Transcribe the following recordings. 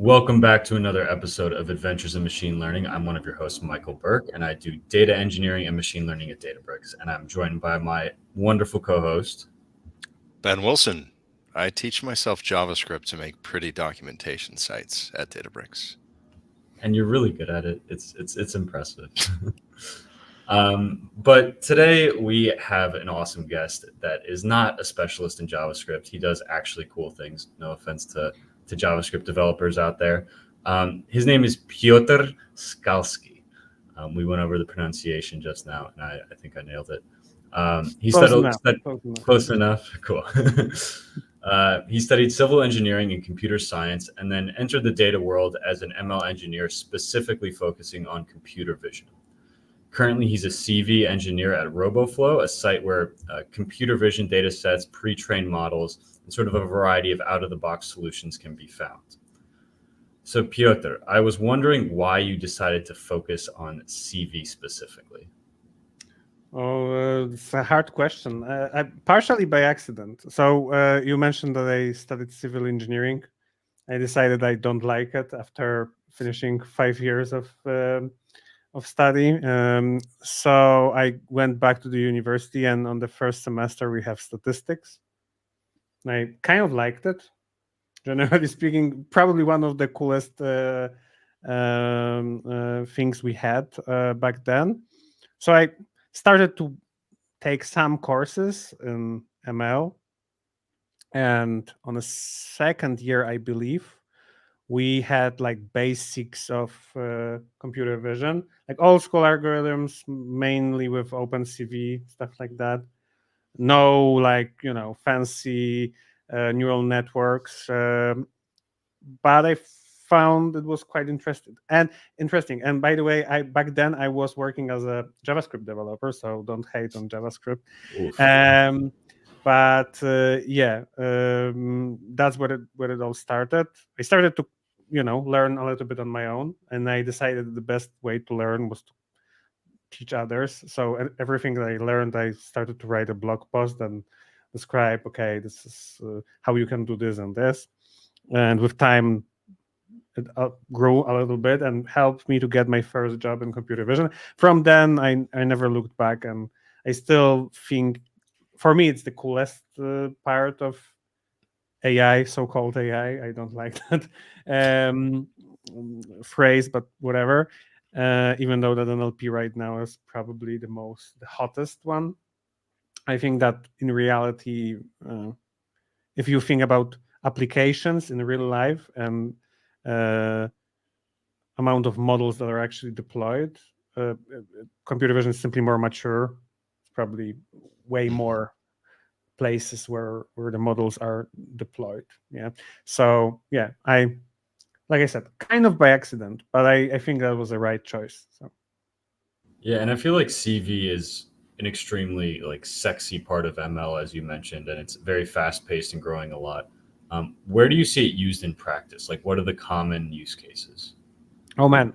Welcome back to another episode of Adventures in Machine Learning. I'm one of your hosts, Michael Burke, and I do data engineering and machine learning at Databricks. And I'm joined by my wonderful co-host, Ben Wilson. I teach myself JavaScript to make pretty documentation sites at Databricks. and you're really good at it. It's impressive. But today we have an awesome guest that is not a specialist in JavaScript. He does actually cool things. No offense to JavaScript developers out there. His name is Piotr Skalski. We went over the pronunciation just now, and I think I nailed it. He Close studied, enough. Close enough. close enough. Cool. He studied civil engineering and computer science, and then entered the data world as an ML engineer, specifically focusing on computer vision. Currently, he's a CV engineer at RoboFlow, a site where computer vision data sets, pre-trained models, and sort of a variety of out-of-the-box solutions can be found. So, Piotr, I was wondering why you decided to focus on CV specifically. It's a hard question. Partially by accident. So you mentioned that I studied civil engineering. I decided I don't like it after finishing 5 years of study. So I went back to the university, and on the first semester we have statistics. I kind of liked it. Generally speaking, probably one of the coolest things we had back then. So I started to take some courses in ML, and on the second year, I believe, we had like basics of computer vision, like old school algorithms, mainly with OpenCV, stuff like that. No, like, fancy neural networks, but I found it was quite interesting. And by the way, back then I was working as a JavaScript developer, so don't hate on JavaScript. But that's where it all started. I started to learn a little bit on my own, and I decided the best way to learn was to teach others. So everything that I learned, I started to write a blog post and describe, okay, this is how you can do this and this. And with time, it grew a little bit and helped me to get my first job in computer vision. From then, I never looked back, and I still think, for me, it's the coolest part of AI, so-called AI. I don't like that phrase, but whatever. Even though that NLP right now is probably the hottest one. I think that in reality, if you think about applications in real life and amount of models that are actually deployed, computer vision is simply more mature. It's probably way more places where the models are deployed. Yeah. So yeah, like I said, kind of by accident, but I think that was the right choice. So Yeah, and I feel like CV is an extremely sexy part of ML, as you mentioned, and it's very fast paced and growing a lot. Where do you see it used in practice? Like, what are the common use cases? Oh man,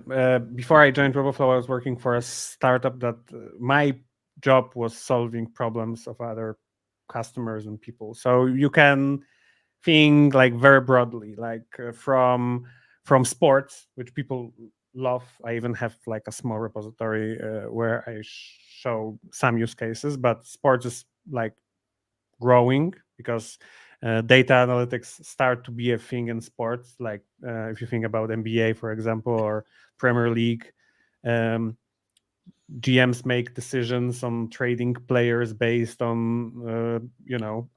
before I joined RoboFlow, I was working for a startup that my job was solving problems of other customers and people. So you can think like very broadly, like from sports, which people love. I even have like a small repository where I show some use cases, but sports is like growing because data analytics start to be a thing in sports. Like if you think about NBA, for example, or Premier League, GMs make decisions on trading players based on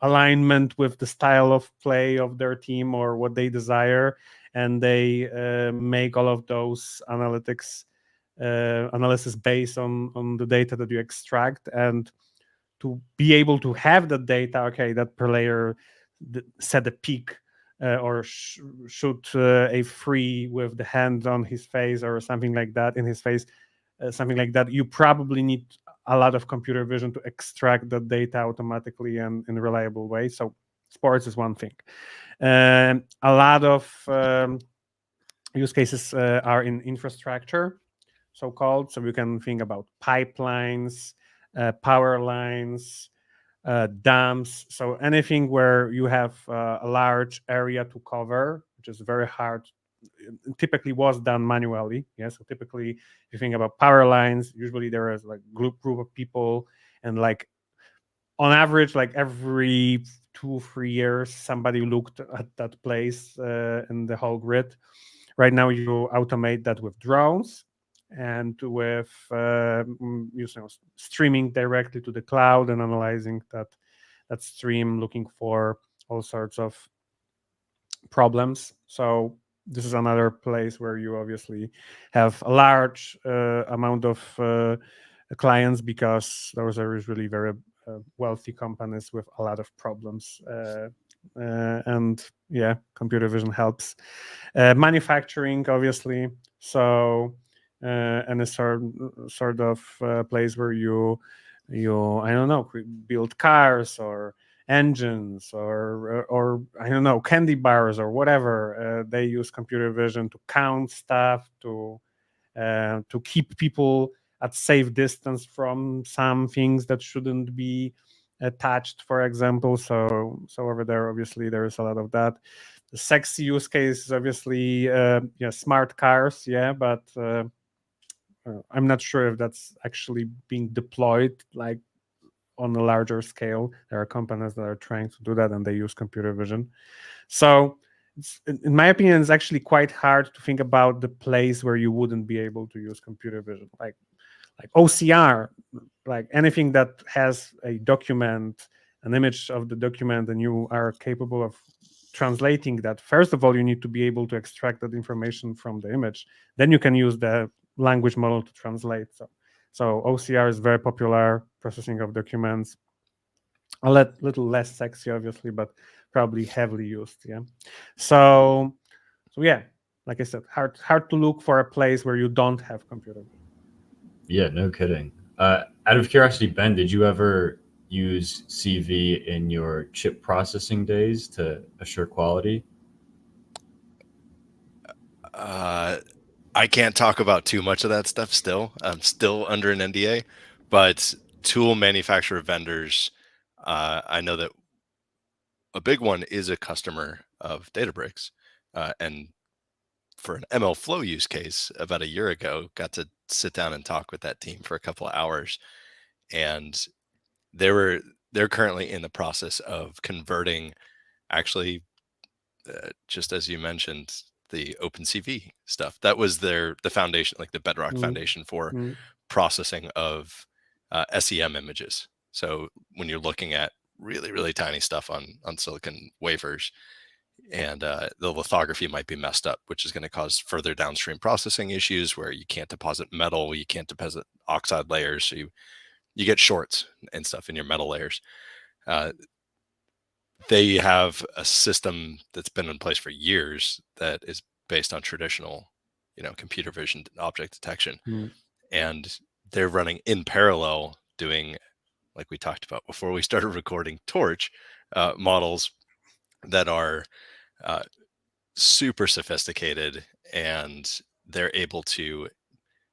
alignment with the style of play of their team or what they desire, and they make all of those analysis based on the data that you extract. And to be able to have the data, okay, that player set a peak or shoot a free with the hand on his face or something like that in his face, something like that, you probably need a lot of computer vision to extract the data automatically and in a reliable way. So sports is one thing. A lot of use cases are in infrastructure, so-called. So you can think about pipelines, power lines, dams. So anything where you have a large area to cover, which is very hard typically was done manually. Yeah, so typically, if you think about power lines, usually there is like group of people, and like on average, like every 2-3 years, somebody looked at that place in the whole grid. Right now, you automate that with drones and with streaming directly to the cloud and analyzing that stream, looking for all sorts of problems. So this is another place where you obviously have a large amount of clients, because those are usually very wealthy companies with a lot of problems. And yeah, computer vision helps. Manufacturing, obviously. So and a sort of place where you I don't know, build cars or engines or I don't know, candy bars or whatever. They use computer vision to count stuff, to keep people at safe distance from some things that shouldn't be attached, for example. So over there, obviously, there is a lot of that. The sexy use case is obviously smart cars, but I'm not sure if that's actually being deployed like on a larger scale. There are companies that are trying to do that, and they use computer vision. So in my opinion, it's actually quite hard to think about the place where you wouldn't be able to use computer vision, like OCR, like anything that has a document, an image of the document, and you are capable of translating that. First of all, you need to be able to extract that information from the image. Then you can use the language model to translate. So OCR is very popular, processing of documents. A little less sexy, obviously, but probably heavily used. Yeah. So yeah, like I said, hard to look for a place where you don't have computer vision. Yeah, no kidding. Out of curiosity, Ben, did you ever use CV in your chip processing days to assure quality? I can't talk about too much of that stuff still. I'm still under an NDA, but tool manufacturer vendors, I know that a big one is a customer of Databricks. And for an ML Flow use case about a year ago, got to sit down and talk with that team for a couple of hours. And they're currently in the process of converting, actually, just as you mentioned, the OpenCV stuff. That was the foundation, like the bedrock foundation for processing of SEM images. So when you're looking at really, really tiny stuff on silicon wafers, and the lithography might be messed up, which is going to cause further downstream processing issues where you can't deposit metal, you can't deposit oxide layers, so you get shorts and stuff in your metal layers. They have a system that's been in place for years that is based on traditional, computer vision object detection, and they're running in parallel, doing, like we talked about before we started recording, torch models that are super sophisticated, and they're able to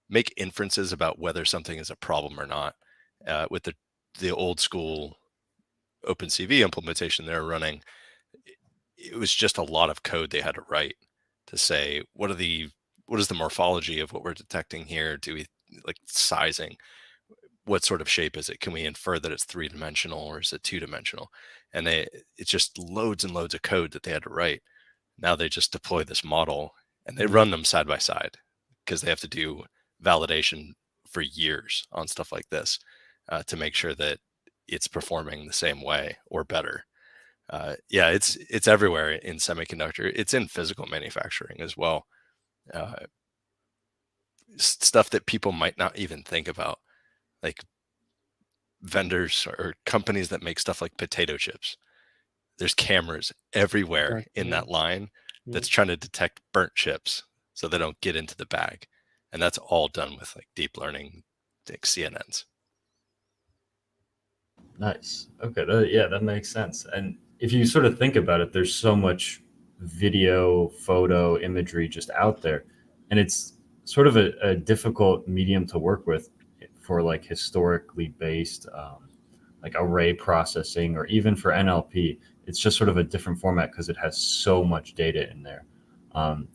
make inferences about whether something is a problem or not. With the old school OpenCV implementation they're running, it was just a lot of code they had to write to say, what is the morphology of what we're detecting here? Do we like sizing? What sort of shape is it? Can we infer that it's 3-dimensional or is it 2-dimensional? And it's just loads and loads of code that they had to write. Now they just deploy this model and they run them side by side, because they have to do validation for years on stuff like this to make sure that it's performing the same way or better. Yeah, it's everywhere in semiconductor. It's in physical manufacturing as well. Stuff that people might not even think about, like vendors or companies that make stuff like potato chips. There's cameras everywhere in that line that's trying to detect burnt chips so they don't get into the bag. And that's all done with like deep learning, like CNNs. Nice. Okay. Yeah, that makes sense. And if you sort of think about it, there's so much video, photo, imagery just out there. And it's sort of a difficult medium to work with for like historically based, like array processing, or even for NLP. It's just sort of a different format because it has so much data in there.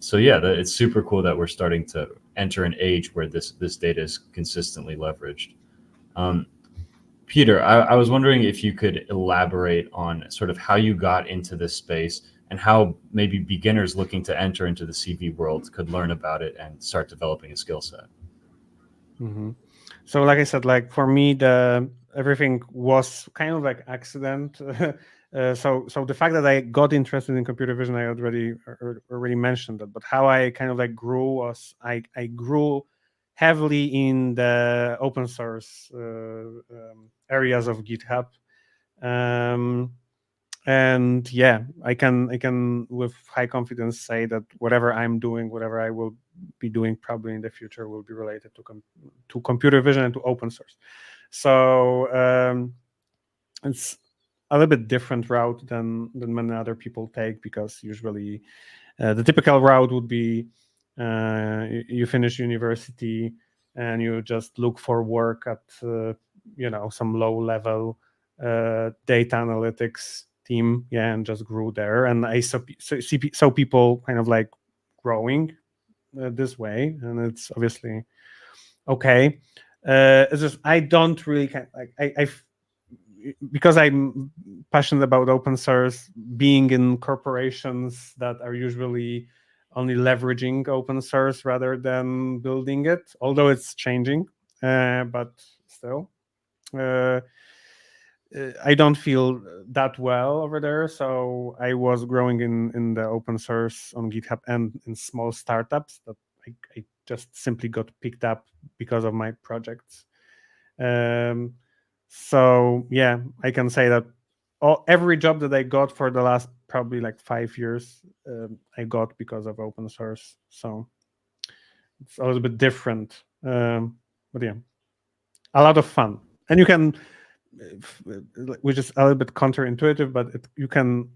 So yeah, it's super cool that we're starting to enter an age where this data is consistently leveraged. Um, Peter, I was wondering if you could elaborate on sort of how you got into this space and how maybe beginners looking to enter into the CV world could learn about it and start developing a skill set. Mm-hmm. So, like I said, like for me, the everything was kind of like accident. So the fact that I got interested in computer vision, I already mentioned that. But how I kind of like grew was I grew heavily in the open source areas of GitHub. And yeah, I can with high confidence say that whatever I'm doing, whatever I will be doing probably in the future will be related to computer vision and to open source. So it's a little bit different route than many other people take, because usually the typical route would be you finish university and you just look for work at some low level data analytics team, and just grew there. And I saw people kind of like growing this way, and it's obviously okay. It's just I don't really because I'm passionate about open source, being in corporations that are usually only leveraging open source rather than building it, although it's changing, but still. I don't feel that well over there, so I was growing in the open source on GitHub and in small startups that I just simply got picked up because of my projects. So yeah, I can say that every job that I got for the last probably like 5 years, I got because of open source. So it's a little bit different, but yeah, a lot of fun. And you can, which is a little bit counterintuitive, but you can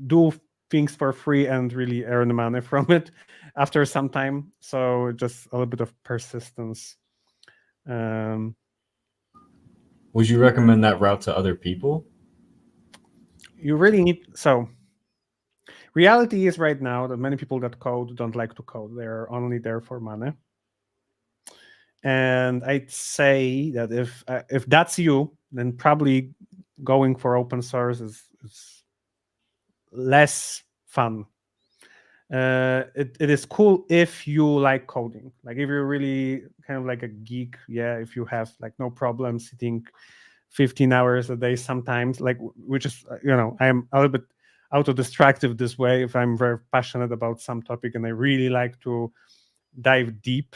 do things for free and really earn money from it after some time. So just a little bit of persistence. Would you recommend that route to other people? You really need, so reality is right now that many people that code don't like to code. They're only there for money. And I'd say that if that's you, then probably going for open source is less fun. It is cool if you like coding. Like if you're really kind of like a geek, yeah, if you have like no problem sitting 15 hours a day sometimes, like, which is, I'm a little bit auto-distractive this way. If I'm very passionate about some topic and I really like to dive deep,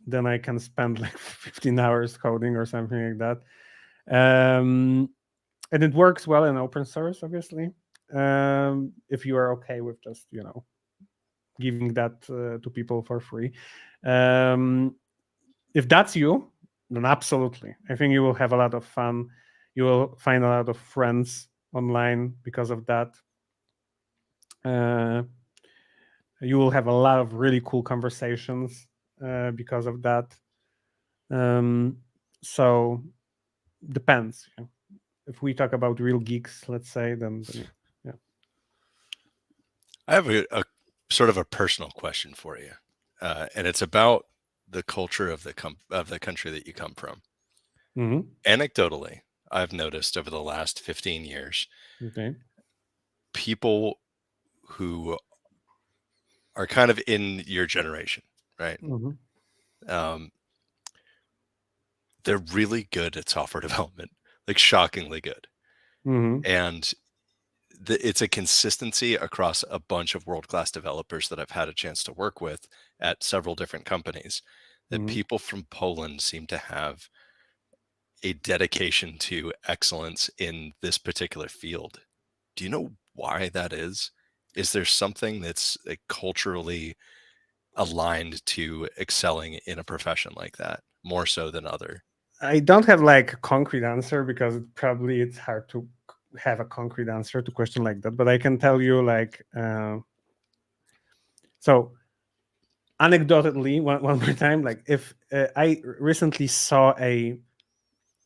then I can spend like 15 hours coding or something like that. And it works well in open source, obviously. If you are okay with just, giving that to people for free. If that's you, then absolutely. I think you will have a lot of fun. You will find a lot of friends online because of that. You will have a lot of really cool conversations because of that. So depends. Yeah. If we talk about real geeks, let's say, then yeah. I have a sort of a personal question for you, and it's about the culture of the country that you come from. Mm-hmm. Anecdotally, I've noticed over the last 15 years, Okay. people who are kind of in your generation, right? Mm-hmm. They're really good at software development, like shockingly good. Mm-hmm. And it's a consistency across a bunch of world-class developers that I've had a chance to work with at several different companies, that Mm-hmm. people from Poland seem to have a dedication to excellence in this particular field. Do you know why that is? Is there something that's like culturally aligned to excelling in a profession like that more so than other? I don't have like a concrete answer, because it's hard to have a concrete answer to question like that. But I can tell you, like, so anecdotally, one more time, like if I recently saw a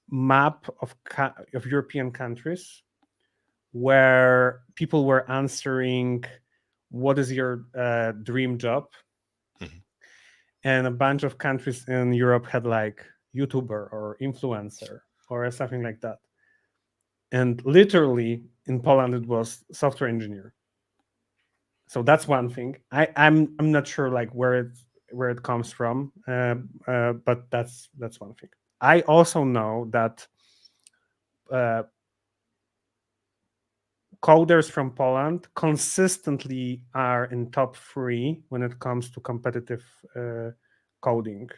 map of European countries where people were answering what is your dream job? Mhm. And a bunch of countries in Europe had like YouTuber or influencer or something like that. And literally in Poland, it was software engineer. So that's one thing. I'm not sure like where it comes from, but that's one thing. I also know that coders from Poland consistently are in top 3 when it comes to competitive coding.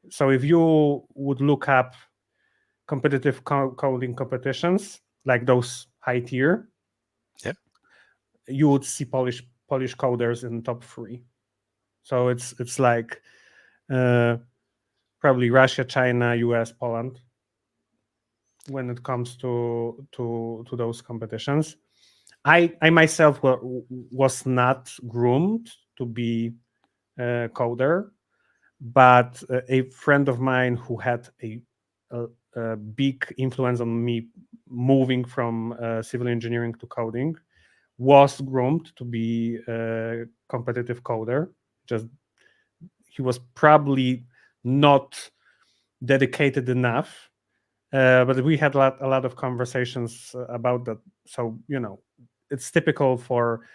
So if you would look up competitive coding competitions, like those high tier, Yeah. you would see Polish coders in top 3. So it's like probably Russia, China, US, Poland when it comes to those competitions. I myself was not groomed to be a coder, but a friend of mine who had a big influence on me moving from civil engineering to coding was groomed to be a competitive coder. Just he was probably not dedicated enough, but we had a lot of conversations about that. So it's typical for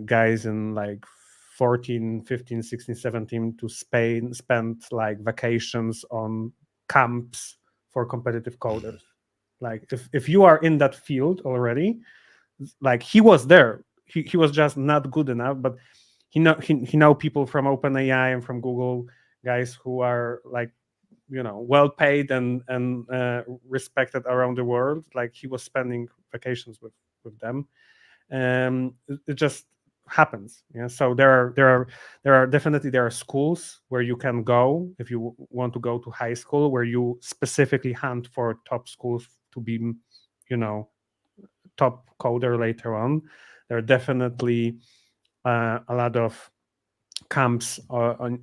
guys in like 14, 15, 16, 17 to spend like vacations on camps for competitive coders. Like if you are in that field already, like he was there, he was just not good enough, but he know people from OpenAI and from Google, guys who are like well paid and respected around the world. Like he was spending vacations with them. It just happens. Yeah. So there are definitely there are schools where you can go if you want to go to high school, where you specifically hunt for top schools to be top coder later on. There are definitely a lot of camps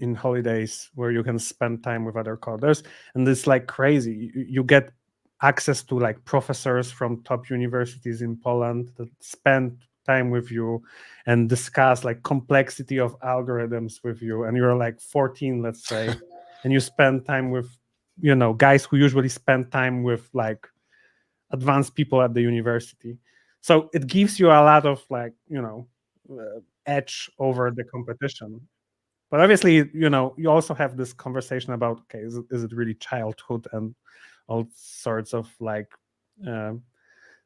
in holidays where you can spend time with other coders, and it's like crazy. You get access to like professors from top universities in Poland that spend time with you and discuss like complexity of algorithms with you, and you're like 14, let's say, and you spend time with guys who usually spend time with like advanced people at the university. So it gives you a lot of like edge over the competition. But obviously, you also have this conversation about, okay, is it really childhood and all sorts of like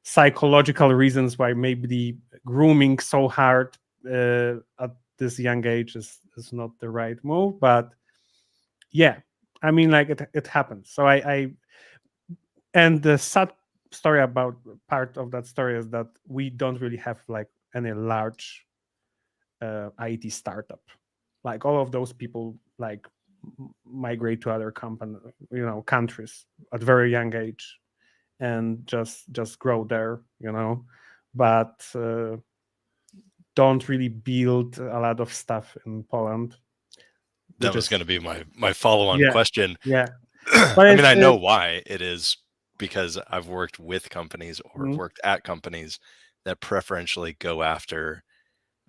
psychological reasons why maybe the grooming so hard at this young age is not the right move. But yeah, I mean, like it happens. So I and the sad story about part of that story is that we don't really have like any large IT startup. Like all of those people like migrate to other countries at very young age and just grow there, but don't really build a lot of stuff in Poland. That was going to be my follow-on question. Yeah. But I mean, I know why. It is because I've worked with companies or worked at companies that preferentially go after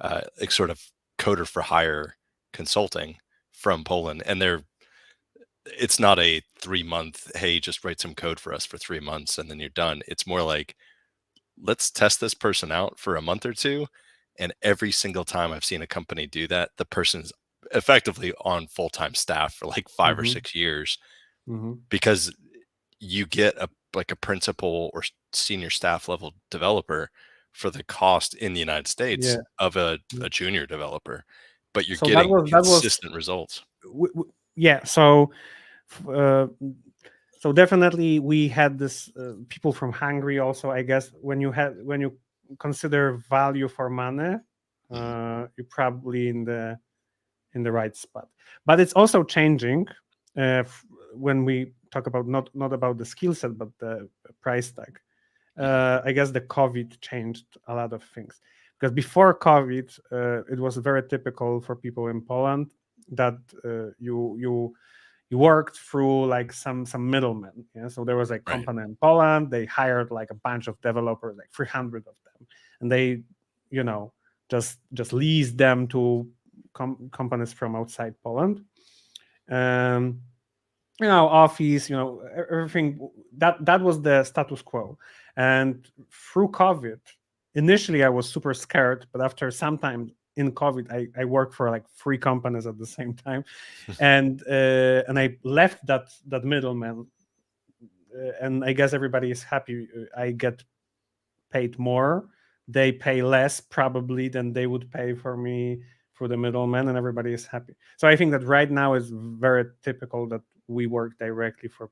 like sort of coder for hire consulting from Poland, and it's not a 3-month, hey, just write some code for us for 3 months and then you're done. It's more like, let's test this person out for a month or two. And every single time I've seen a company do that, the person's effectively on full-time staff for like 5 or 6 years, because you get a principal or senior staff level developer for the cost in the United States of a junior developer, but you're getting consistent results. Yeah. So definitely we had this people from Hungary also. I guess when you consider value for money, you're probably in the right spot. But it's also changing when we talk about not about the skill set but the price tag. I guess the COVID changed a lot of things, because before COVID, it was very typical for people in Poland that you worked through like some middlemen. Yeah, so there was a company in Poland. They hired like a bunch of developers, like 300 of them, and they just lease them to companies from outside Poland. Office, everything that was the status quo. And through COVID, initially I was super scared, but after some time in COVID, I worked for like 3 companies at the same time, and I left that middleman, and I guess everybody is happy. I get paid more. They pay less probably than they would pay for me through the middleman, and everybody is happy. So I think that right now is very typical that we work directly for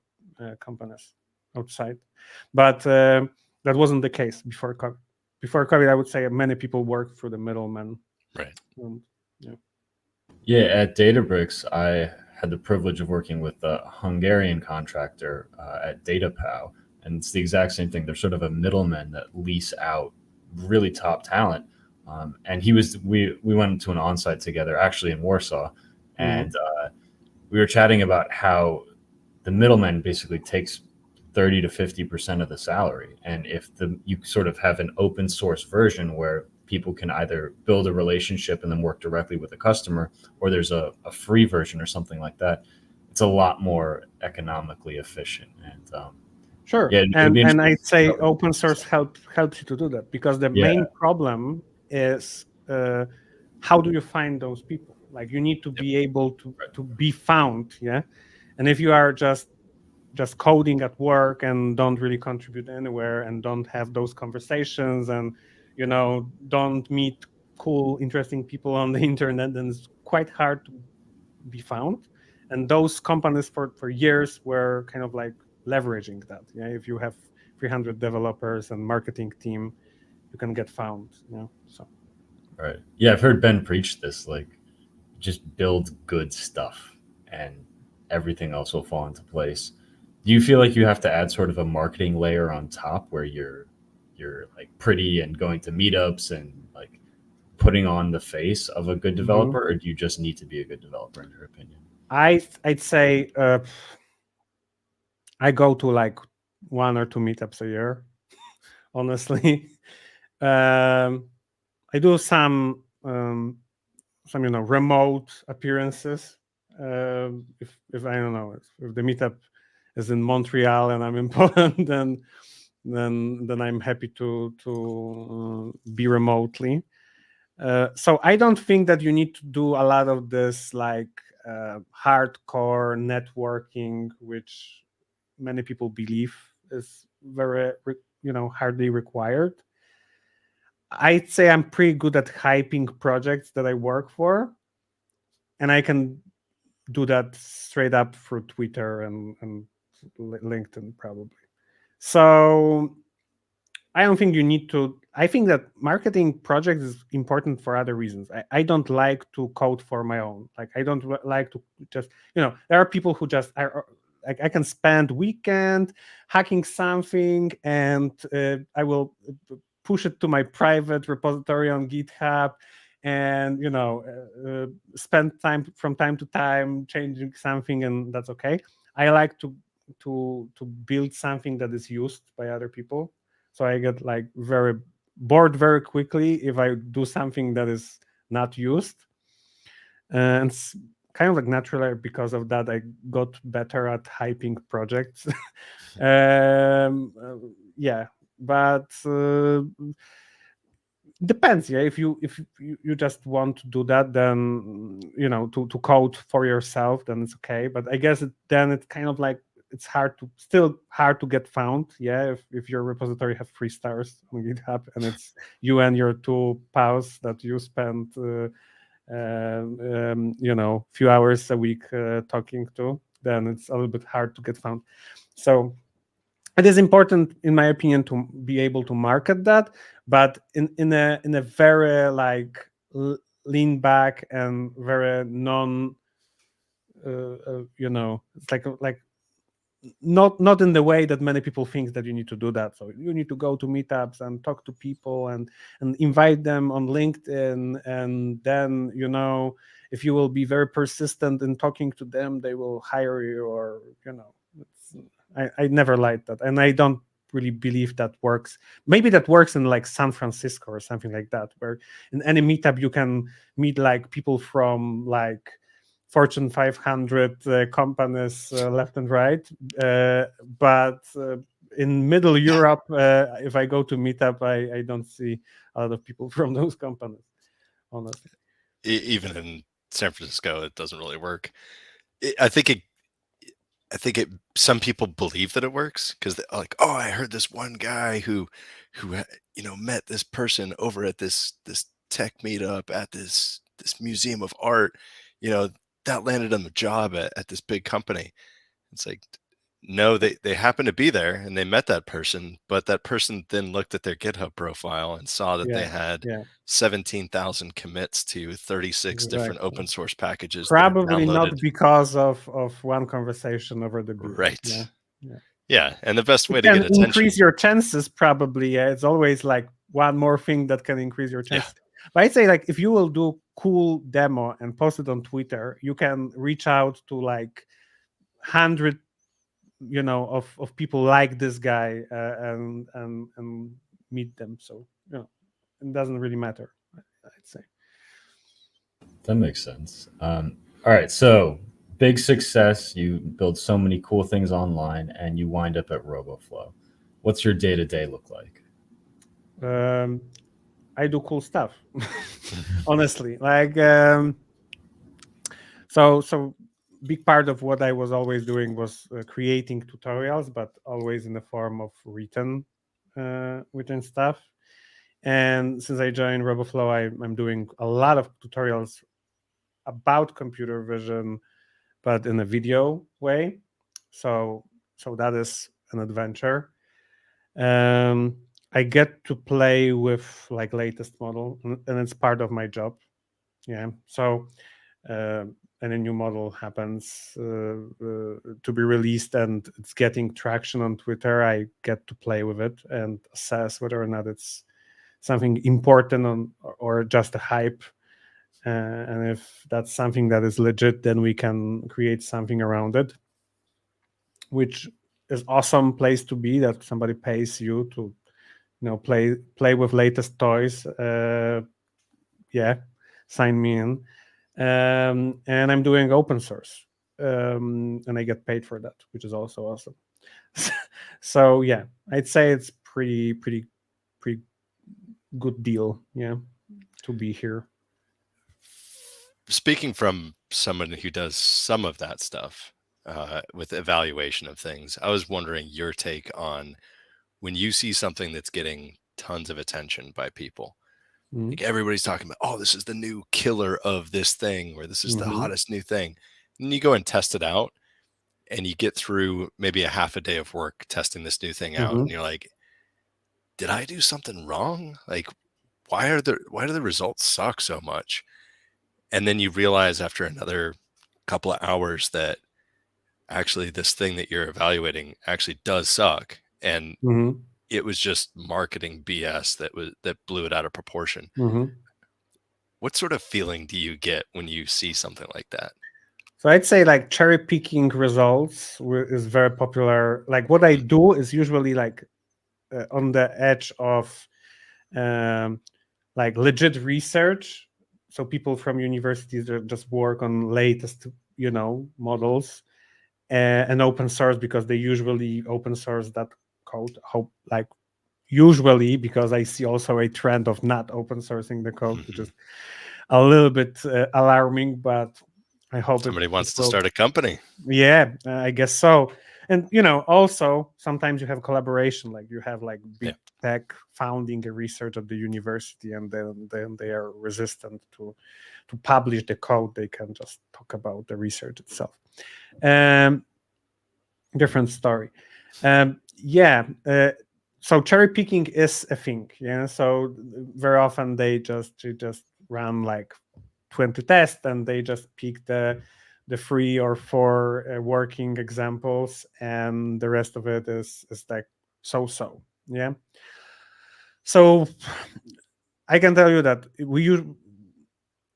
companies outside, but that wasn't the case before COVID. Before COVID, I would say many people work through the middleman. Right. Yeah, at Databricks, I had the privilege of working with a Hungarian contractor at DataPow, and it's the exact same thing. They're sort of a middleman that lease out really top talent. And we went to an onsite together, actually in Warsaw, and we were chatting about how the middleman basically takes 30 to 50% of the salary. And if you sort of have an open source version where people can either build a relationship and then work directly with the customer, or there's a free version or something like that, it's a lot more economically efficient. And sure, yeah, and I'd say open source helps you to do that, because the main problem is how do you find those people? Like, you need to be able to be found, and if you are just coding at work and don't really contribute anywhere and don't have those conversations and don't meet cool, interesting people on the internet, then it's quite hard to be found. And those companies for years were kind of like leveraging that. If you have 300 developers and marketing team, you can get found. So right. Yeah, I've heard Ben preach this, like, just build good stuff and everything else will fall into place. Do you feel like you have to add sort of a marketing layer on top where you're like pretty and going to meetups and like putting on the face of a good developer, or do you just need to be a good developer, in your opinion? I'd say I go to like 1 or 2 meetups a year, honestly. I do some remote appearances. If I don't know, if the meetup is in Montreal and I'm in Poland, then I'm happy to be remotely. So I don't think that you need to do a lot of this like hardcore networking, which many people believe is very hardly required. I'd say I'm pretty good at hyping projects that I work for, and I can do that straight up through Twitter and LinkedIn probably. So I don't think you need to. I think that marketing projects is important for other reasons. I don't like to code for my own. Like, I don't like to just, there are people who just are like, I can spend weekend hacking something and I will push it to my private repository on GitHub and spend time from time to time changing something, and that's okay. I like to build something that is used by other people. So I get like very bored very quickly if I do something that is not used. And it's kind of like naturally because of that, I got better at hyping projects. But depends. If you just want to do that, then to code for yourself, then it's okay. But I guess then it's kind of like it's still hard to get found. If your repository have 3 stars on GitHub and it's you and your 2 pals that you spend few hours a week talking to, then it's a little bit hard to get found. So it is important, in my opinion, to be able to market that, but in a very like lean back and very non it's like not in the way that many people think that you need to do that. So you need to go to meetups and talk to people and invite them on LinkedIn, and then if you will be very persistent in talking to them, they will hire you, or I never liked that, and I don't really believe that works. Maybe that works in like San Francisco or something like that, where in any meetup you can meet like people from like Fortune 500 companies left and right. But in Middle Europe, if I go to meetup, I don't see a lot of people from those companies, honestly. Even in San Francisco, it doesn't really work. I think it. Some people believe that it works because they're like, oh, I heard this one guy who met this person over at this tech meetup at this museum of art. That landed him a job at this big company. It's like, no, they happened to be there and they met that person, but that person then looked at their GitHub profile and saw that they had 17,000 commits to 36 different open source packages. Probably not because of one conversation over the beer. Right. Yeah. And the best way to get attention, increase your chances. Probably, it's always like one more thing that can increase your chances. Yeah. But I'd say like if you will do cool demo and post it on Twitter, you can reach out to like 100 of people like this guy and meet them. So it doesn't really matter, I'd say. That makes sense. All right, so big success. You build so many cool things online, and you wind up at RoboFlow. What's your day-to-day look like? I do cool stuff, honestly. Like so big part of what I was always doing was creating tutorials, but always in the form of written stuff. And since I joined RoboFlow, I'm doing a lot of tutorials about computer vision, but in a video way. So that is an adventure. I get to play with like latest model, and it's part of my job. Yeah. So and a new model happens to be released and it's getting traction on Twitter, I get to play with it and assess whether or not it's something important or just a hype. And if that's something that is legit, then we can create something around it, which is awesome place to be, that somebody pays you to play with latest toys. Sign me in. And I'm doing open source, and I get paid for that, which is also awesome. So yeah, I'd say it's pretty good deal, to be here. Speaking from someone who does some of that stuff with evaluation of things, I was wondering your take on when you see something that's getting tons of attention by people. Mm-hmm. Like everybody's talking about, oh, this is the new killer of this thing, or this is the hottest new thing. And you go and test it out and you get through maybe a half a day of work testing this new thing out. And you're like, did I do something wrong? Like, why do the results suck so much? And then you realize after another couple of hours that actually this thing that you're evaluating actually does suck. And it was just marketing BS that blew it out of proportion. What sort of feeling do you get when you see something like that? So I'd say like cherry picking results is very popular. Like what I do is usually like on the edge of like legit research. So people from universities that just work on latest, models and open source, because they usually open source that code. Usually, because I see also a trend of not open sourcing the code, which is a little bit alarming, but I hope somebody wants to start a company. Yeah, I guess so. And also sometimes you have collaboration, like you have like big tech founding a research at the university, and then they are resistant to publish the code. They can just talk about the research itself. Different story. So cherry picking is a thing. So very often they just run like 20 tests and they just pick the 3 or 4 working examples, and the rest of it is like so. Yeah. So I can tell you that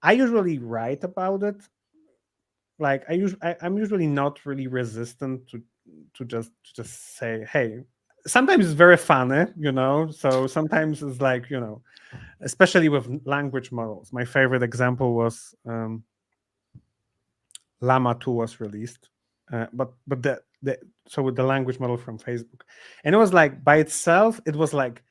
I usually write about it. Like I'm usually not really resistant to just say, hey, sometimes it's very funny, so sometimes it's like, especially with language models. My favorite example was Llama 2 was released, but so with the language model from Facebook, and it was like by itself, it was like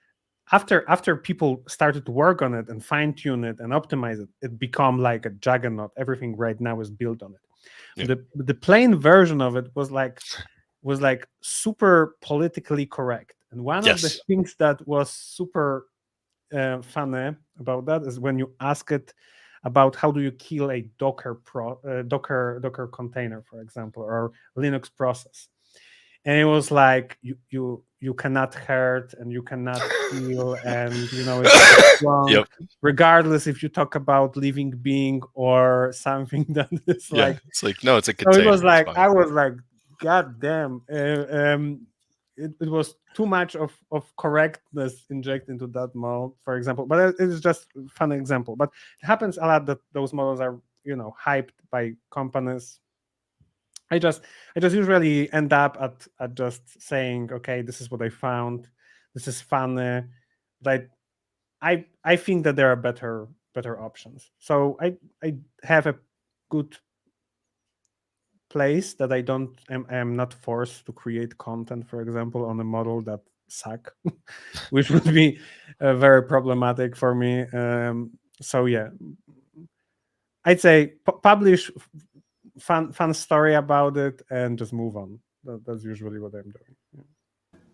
after people started to work on it and fine tune it and optimize it, it become like a juggernaut. Everything right now is built on it. Yeah. The plain version of it was like super politically correct, and one of the Yes. things that was super funny about that is when you ask it about how do you kill a Docker container, for example, or Linux process, and it was like you cannot hurt and you cannot kill, and it's wrong, Yep. regardless if you talk about living being or something that is Yeah. like. It's like, no, it's a So container. it was like It's I fine. was like, God damn. It was too much of correctness injected into that model, for example. But it is just a fun example. But it happens a lot that those models are, hyped by companies. I just usually end up at just saying, okay, this is what I found. This is funny. But I think that there are better options. So I have a good place that I am not forced to create content, for example, on a model that suck, which would be very problematic for me. So yeah, I'd say publish fun story about it and just move on. That's usually what I'm doing. Yeah.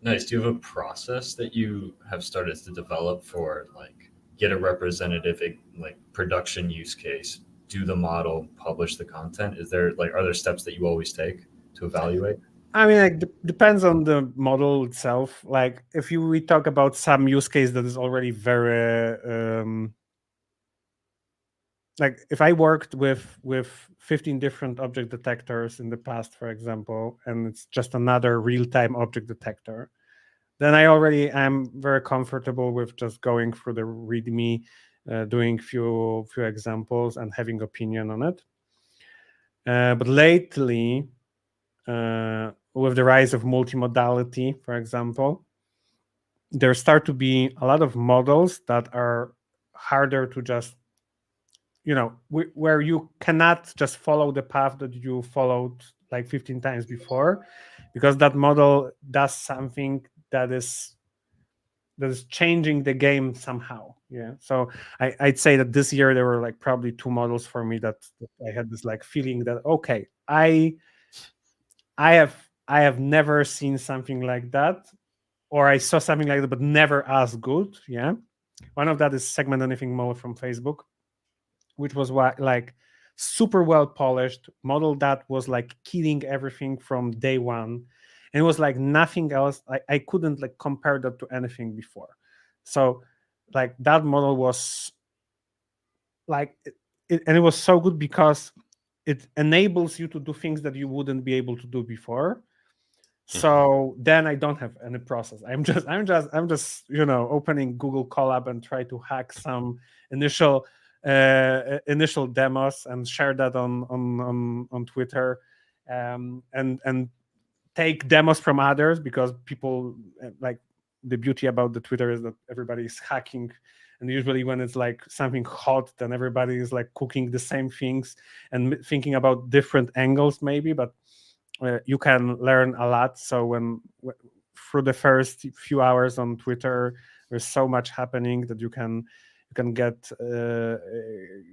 Nice. Do you have a process that you have started to develop for like get a representative like production use case, do the model, publish the content? Is there like are there steps that you always take to evaluate? I mean, like, depends on the model itself. Like, if we talk about some use case that is already very like, if I worked with 15 different object detectors in the past, for example, and it's just another real-time object detector, then I already am very comfortable with just going through the README, doing few examples and having opinion on it. But lately, with the rise of multimodality, for example, there start to be a lot of models that are harder to just, where you cannot just follow the path that you followed like 15 times before, because that model does something that is changing the game somehow. Yeah. So I'd say that this year there were like probably two models for me that I had this like feeling that, okay, I have never seen something like that, or I saw something like that, but never as good. Yeah. One of that is segment anything mode from Facebook, which was like super well polished model that was like killing everything from day one. And it was like nothing else. I couldn't like compare that to anything before. So like that model was like and it was so good because it enables you to do things that you wouldn't be able to do before. So then I don't have any process. I'm just opening Google Colab and try to hack some initial demos and share that on Twitter, and take demos from others, because people like, the beauty about the Twitter is that everybody is hacking, and usually when it's like something hot, then everybody is like cooking the same things and thinking about different angles maybe, but you can learn a lot. So through the first few hours on Twitter, there's so much happening that you can get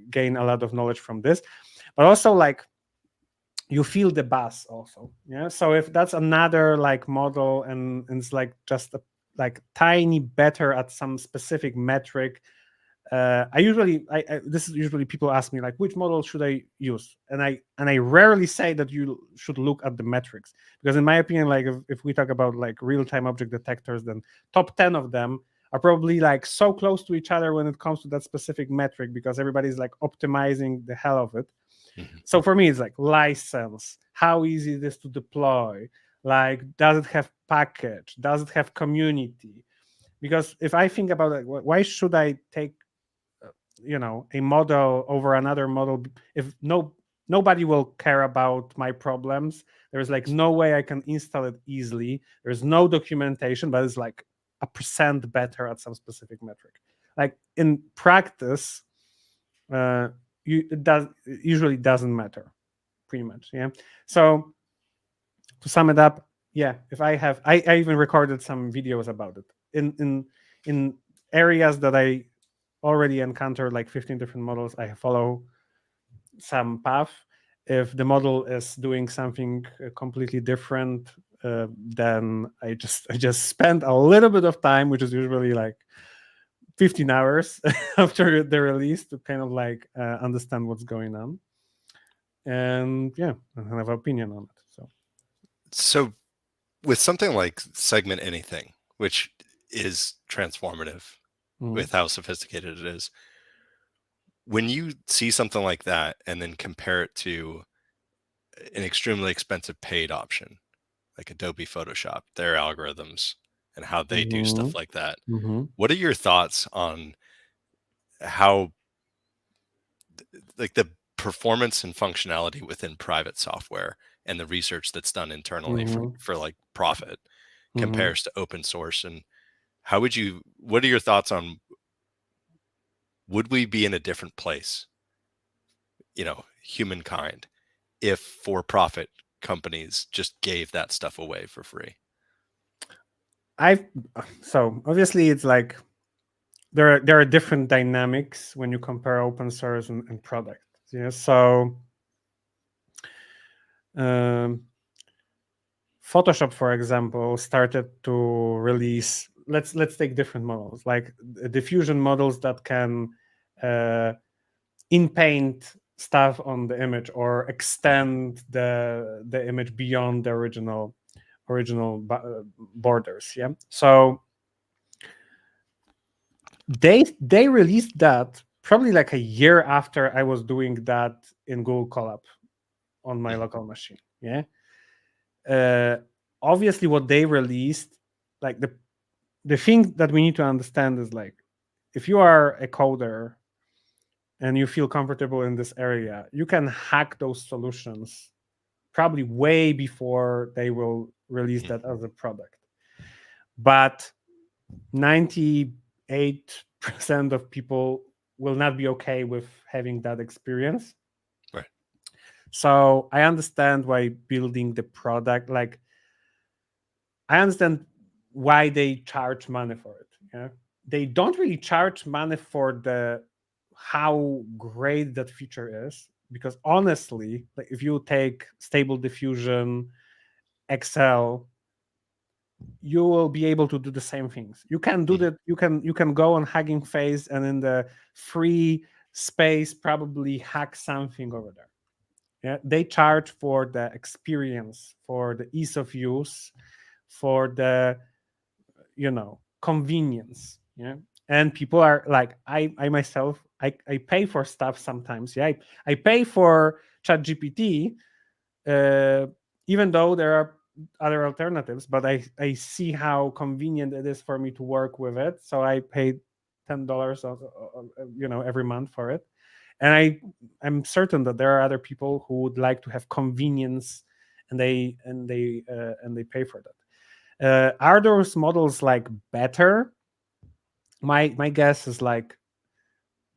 gain a lot of knowledge from this, but also like you feel the buzz also. Yeah. So if that's another like model and it's like just like tiny better at some specific metric, this is usually people ask me like, which model should I use, and I rarely say that you should look at the metrics, because in my opinion, like if we talk about like real-time object detectors, then top 10 of them are probably like so close to each other when it comes to that specific metric, because everybody's like optimizing the hell of it. So for me, it's like license, how easy it is to deploy, like does it have package, does it have community? Because if I think about it, why should I take a model over another model if no nobody will care about my problems. There's like no way I can install it easily. There's no documentation, but it's like a % better at some specific metric. Like in practice, it usually doesn't matter, pretty much. Yeah. So to sum it up, yeah, if I even recorded some videos about it in areas that I already encountered, like 15 different models. I follow some path. If the model is doing something completely different, then I just spend a little bit of time, which is usually like 15 hours after the release, to kind of like understand what's going on, and yeah, I have an opinion on it. So with something like segment anything, which is transformative with how sophisticated it is, when you see something like that and then compare it to an extremely expensive paid option like Adobe Photoshop, their algorithms and how they do stuff like that, what are your thoughts on how like the performance and functionality within private software and the research that's done internally for like profit compares to open source? And what are your thoughts on, would we be in a different place, humankind, if for-profit companies just gave that stuff away for free? So obviously it's like there are different dynamics when you compare open source and product. Yeah. So Photoshop, for example, started to release, let's take different models, like the diffusion models that can in-paint stuff on the image or extend the image beyond the original borders. Yeah. So they released that probably like a year after I was doing that in Google Colab on my local machine. Yeah. Obviously what they released, like the thing that we need to understand is, like, if you are a coder and you feel comfortable in this area, you can hack those solutions probably way before they will release that as a product. But 98% of people will not be okay with having that experience. Right. So I understand why building the product, like, I understand why they charge money for it. Yeah. They don't really charge money for how great that feature is, because honestly, like, if you take Stable Diffusion, Excel, you will be able to do the same things. You can do that. You can go on Hugging Face and in the free space probably hack something over there. Yeah, they charge for the experience, for the ease of use, for the convenience. Yeah, and people are like, I myself, I pay for stuff sometimes. Yeah, I pay for ChatGPT, even though there are other alternatives, but I see how convenient it is for me to work with it, so I pay $10 every month for it. And I'm certain that there are other people who would like to have convenience, and they pay for that. Are those models like better? My guess is like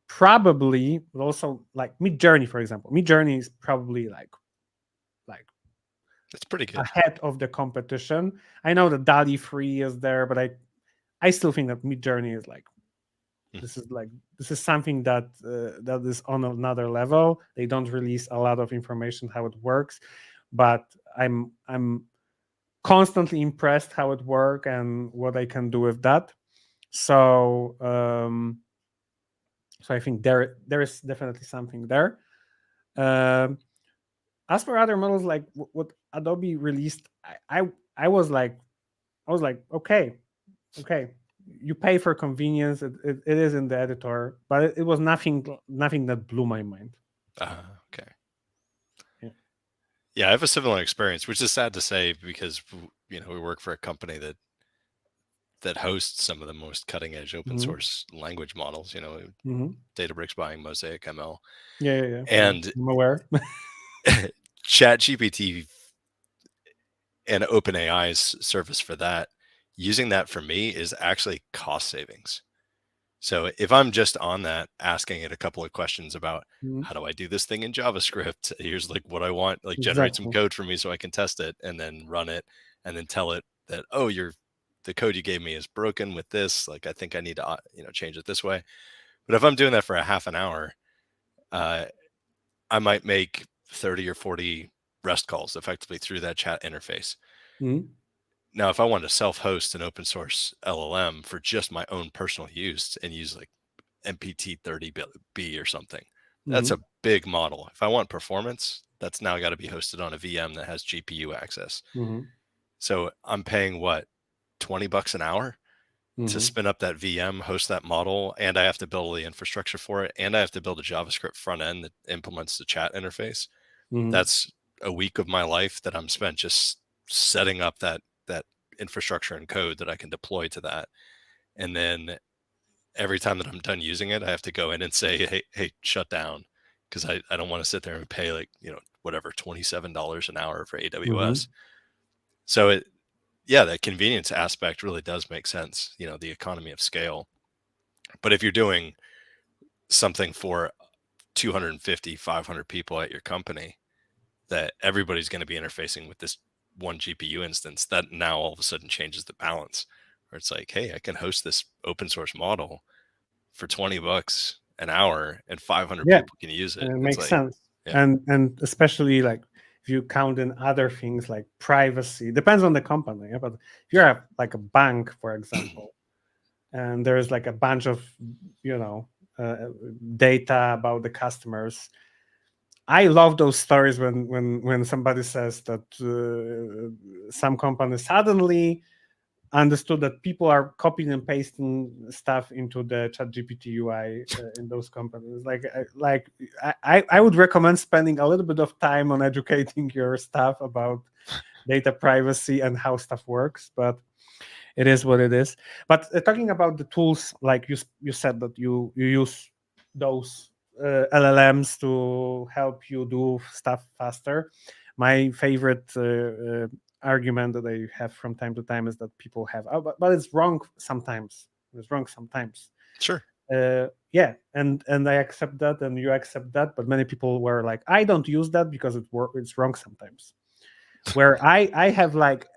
probably, but also like Midjourney, for example. Midjourney is probably like It's pretty good ahead of the competition. I know that DALL-E 3 is there, but I still think that Midjourney is like, this is something that is on another level. They don't release a lot of information how it works, but I'm constantly impressed how it works and what I can do with that. So so I think there is definitely something there. As for other models, like what Adobe released, I was like, okay, you pay for convenience. It is in the editor, but it was nothing that blew my mind. Okay. Yeah, I have a similar experience, which is sad to say, because we work for a company that hosts some of the most cutting edge open source language models. Databricks buying Mosaic ML. Yeah. And I'm aware. ChatGPT and OpenAI's service for that, using that for me is actually cost savings. So if I'm just on that, asking it a couple of questions about how do I do this thing in JavaScript? Here's like what I want, like generate some code for me so I can test it and then run it and then tell it that, oh, the code you gave me is broken with this. Like, I think I need to, change it this way. But if I'm doing that for a half an hour, I might make 30 or 40 REST calls effectively through that chat interface. Now, if I wanted to self-host an open source LLM for just my own personal use and use like MPT30B or something, that's a big model. If I want performance, that's now got to be hosted on a VM that has GPU access. So I'm paying what, $20 an hour to spin up that VM, host that model, and I have to build the infrastructure for it, and I have to build a JavaScript front end that implements the chat interface. That's a week of my life that I'm spent just setting up that infrastructure and code that I can deploy to that. And then every time that I'm done using it, I have to go in and say, hey, shut down, because I don't want to sit there and pay like, whatever, $27 an hour for AWS. So that convenience aspect really does make sense, the economy of scale. But if you're doing something for 250, 500 people at your company, that everybody's going to be interfacing with this one GPU instance, that now all of a sudden changes the balance, where it's like, hey, I can host this open source model for $20 an hour and 500 people can use it. It makes sense. And especially like if you count in other things like privacy, depends on the company. But if you're like a bank, for example, and there's like a bunch of, data about the customers, I love those stories when somebody says that some company suddenly understood that people are copying and pasting stuff into the ChatGPT UI in those companies. I would recommend spending a little bit of time on educating your staff about data privacy and how stuff works, but it is what it is. But talking about the tools, like you said that you use those LLMs to help you do stuff faster. My favorite argument that I have from time to time is that people have, but it's wrong sometimes. It's wrong sometimes. Sure. And I accept that, and you accept that. But many people were like, I don't use that because it's wrong sometimes. Where I have like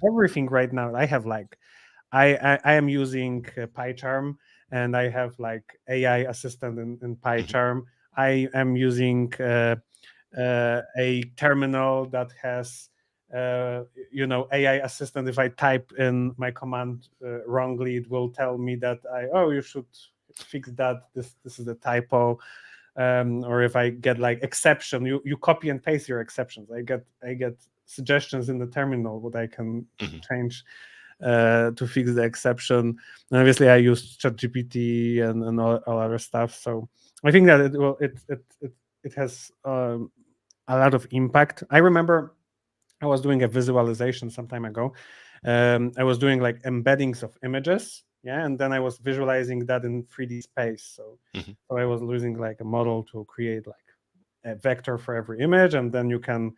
everything right now. I have like I am using PyCharm, and I have like AI assistant in PyCharm. I am using a terminal that has AI assistant. If I type in my command wrongly, it will tell me that you should fix that. This is a typo. Or if I get like exception, you copy and paste your exceptions. I get suggestions in the terminal what I can change to fix the exception. And obviously, I use ChatGPT and all other stuff. So I think that it has a lot of impact. I remember I was doing a visualization some time ago. I was doing like embeddings of images, and then I was visualizing that in 3D space. So I was using like a model to create like a vector for every image, and then you can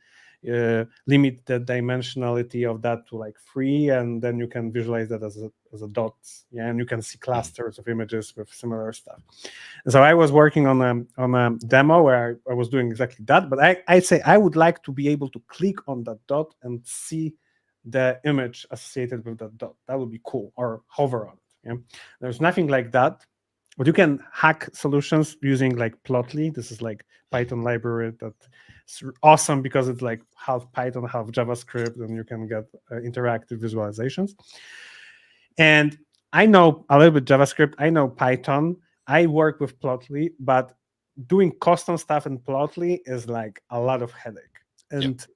limit the dimensionality of that to like 3, and then you can visualize that as a dots, and you can see clusters of images with similar stuff. And so I was working on a demo where I was doing exactly that, but I'd say I would like to be able to click on that dot and see the image associated with that dot. That would be cool, or hover on it. There's nothing like that. But you can hack solutions using like Plotly. This is like Python library that's awesome because it's like half Python, half JavaScript, and you can get interactive visualizations. And I know a little bit JavaScript. I know Python. I work with Plotly, but doing custom stuff in Plotly is like a lot of headache. And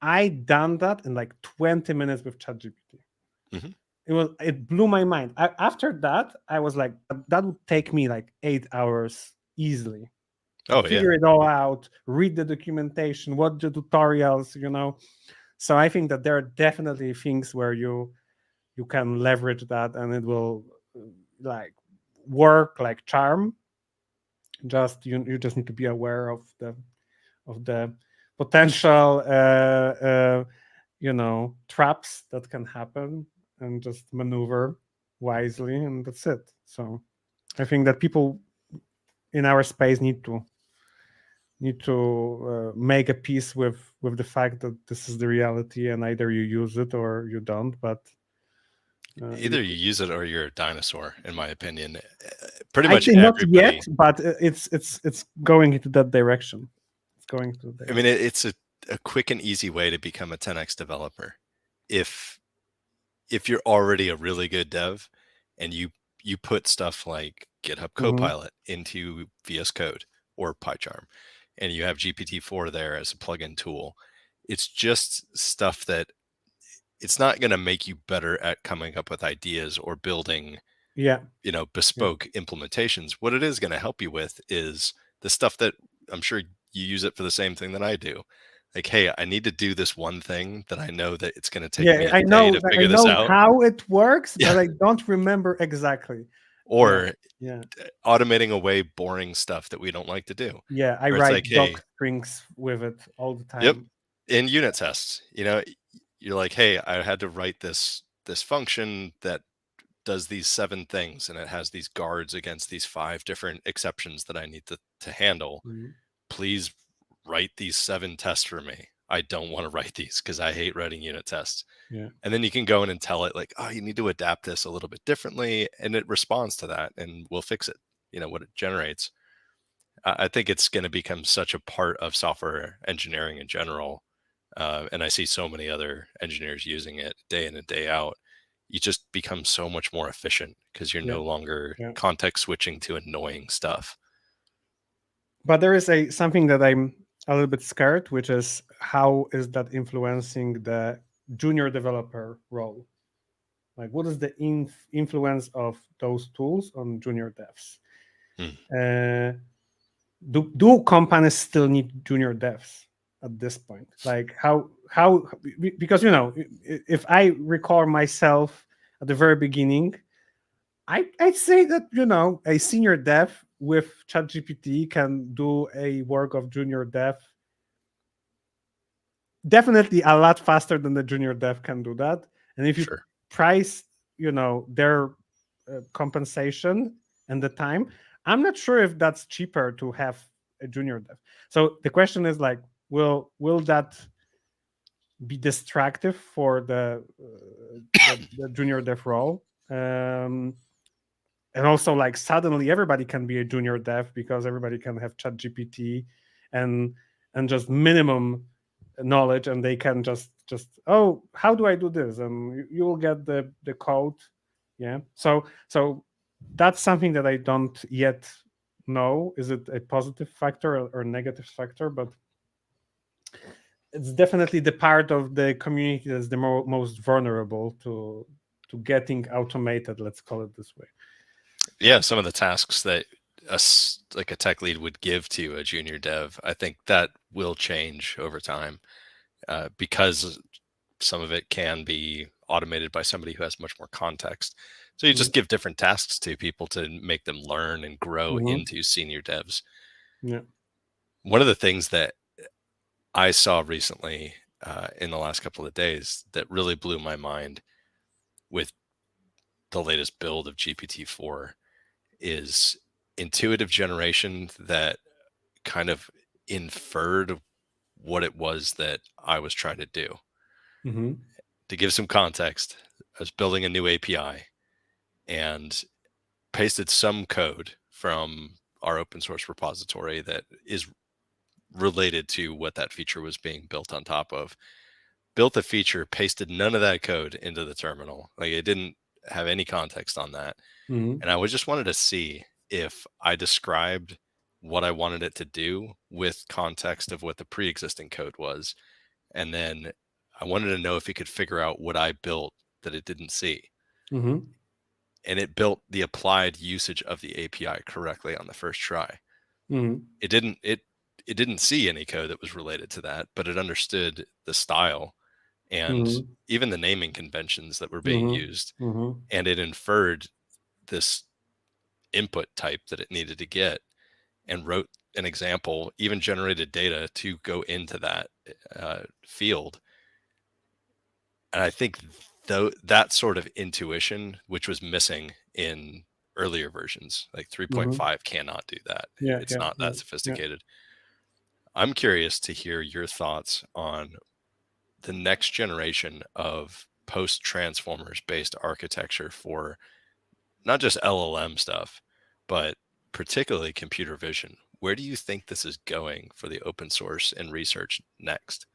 I done that in like 20 minutes with ChatGPT. It blew my mind. After that, I was like, that would take me like 8 hours easily. Figure it all out, read the documentation, watch the tutorials, So I think that there are definitely things where you can leverage that, and it will like work like charm. You just need to be aware of of the potential traps that can happen, and just maneuver wisely, and that's it. So I think that people in our space need to make a peace with the fact that this is the reality, and either you use it or you don't. But either you use it or you're a dinosaur, in my opinion. Pretty I much think not everybody. yet, but it's going into that direction. It's going to. I mean, it's a quick and easy way to become a 10x developer. If you're already a really good dev, and you put stuff like GitHub Copilot into VS Code or PyCharm, and you have GPT-4 there as a plugin tool, it's just stuff that it's not going to make you better at coming up with ideas or building bespoke implementations. What it is going to help you with is the stuff that I'm sure you use it for the same thing that I do. Like, hey, I need to do this one thing that I know that it's going to take me a day to figure this out. How it works, but I don't remember exactly. Or automating away boring stuff that we don't like to do. Yeah, I write doc strings with it all the time. Yep. In unit tests, you're like, hey, I had to write this function that does these 7 things, and it has these guards against these 5 different exceptions that I need to handle. Please write these 7 tests for me. I don't want to write these because I hate writing unit tests. And then you can go in and tell it like, oh, you need to adapt this a little bit differently, and it responds to that, and we'll fix it. What it generates. I think it's going to become such a part of software engineering in general. And I see so many other engineers using it day in and day out. You just become so much more efficient because you're no longer context switching to annoying stuff. But there is something that I'm a little bit scared, which is how is that influencing the junior developer role? Like, what is the influence of those tools on junior devs? Do companies still need junior devs at this point? Like how because if I recall myself at the very beginning, I'd say that a senior dev with ChatGPT can do a work of junior dev definitely a lot faster than the junior dev can do that. And if you price their compensation and the time, I'm not sure if that's cheaper to have a junior dev. So the question is like, will that be distractive for the junior dev role? And also, like, suddenly everybody can be a junior dev because everybody can have ChatGPT and just minimum knowledge, and they can just oh, how do I do this? And you will get the code. So that's something that I don't yet know. Is it a positive factor or negative factor? But it's definitely the part of the community that's the most vulnerable to getting automated, let's call it this way. Yeah, some of the tasks that a tech lead would give to a junior dev, I think that will change over time because some of it can be automated by somebody who has much more context. So you just give different tasks to people to make them learn and grow into senior devs. Yeah. One of the things that I saw recently in the last couple of days that really blew my mind with the latest build of GPT-4 is intuitive generation that kind of inferred what it was that I was trying to do. To give some context, I was building a new API and pasted some code from our open source repository that is related to what that feature was being built on top of. Built the feature, pasted none of that code into the terminal. Like, it didn't have any context on that. And I just wanted to see if I described what I wanted it to do with context of what the pre-existing code was. And then I wanted to know if it could figure out what I built that it didn't see. And it built the applied usage of the API correctly on the first try. It didn't see any code that was related to that, but it understood the style and even the naming conventions that were being used. And it inferred this input type that it needed to get and wrote an example, even generated data to go into that field. And I think that sort of intuition, which was missing in earlier versions, like 3.5 cannot do that. It's not that sophisticated. I'm curious to hear your thoughts on the next generation of post-transformers based architecture for not just LLM stuff, but particularly computer vision. Where do you think this is going for the open source and research next?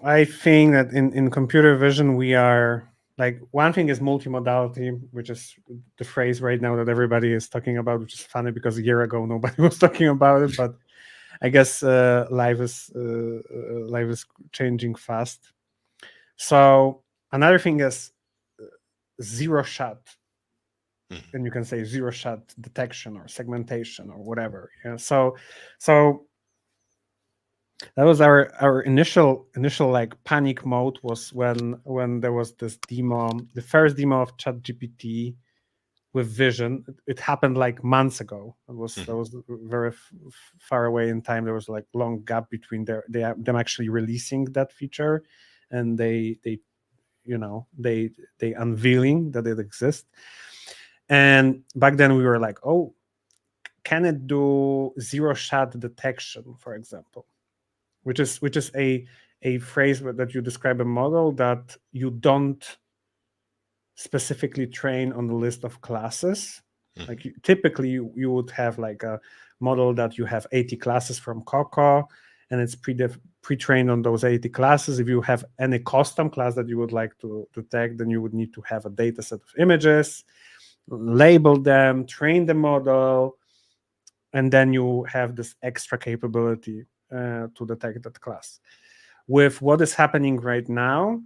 I think that in computer vision, we are like, one thing is multimodality, which is the phrase right now that everybody is talking about, which is funny because a year ago nobody was talking about it, but I guess life is changing fast. So another thing is zero shot, and you can say zero shot detection or segmentation or whatever. Yeah. So that was our initial like panic mode was when there was this demo, the first demo of ChatGPT with vision. It happened like months ago. That was very far away in time. There was like long gap between them actually releasing that feature and they unveiling that it exists. And back then we were like, oh, can it do zero shot detection, for example? Which is a phrase that you describe a model that you don't specifically train on the list of classes. Like typically you would have like a model that you have 80 classes from Coco, and it's pre-trained on those 80 classes. If you have any custom class that you would like to tag, then you would need to have a data set of images, label them, train the model, and then you have this extra capability to detect that class. With what is happening right now,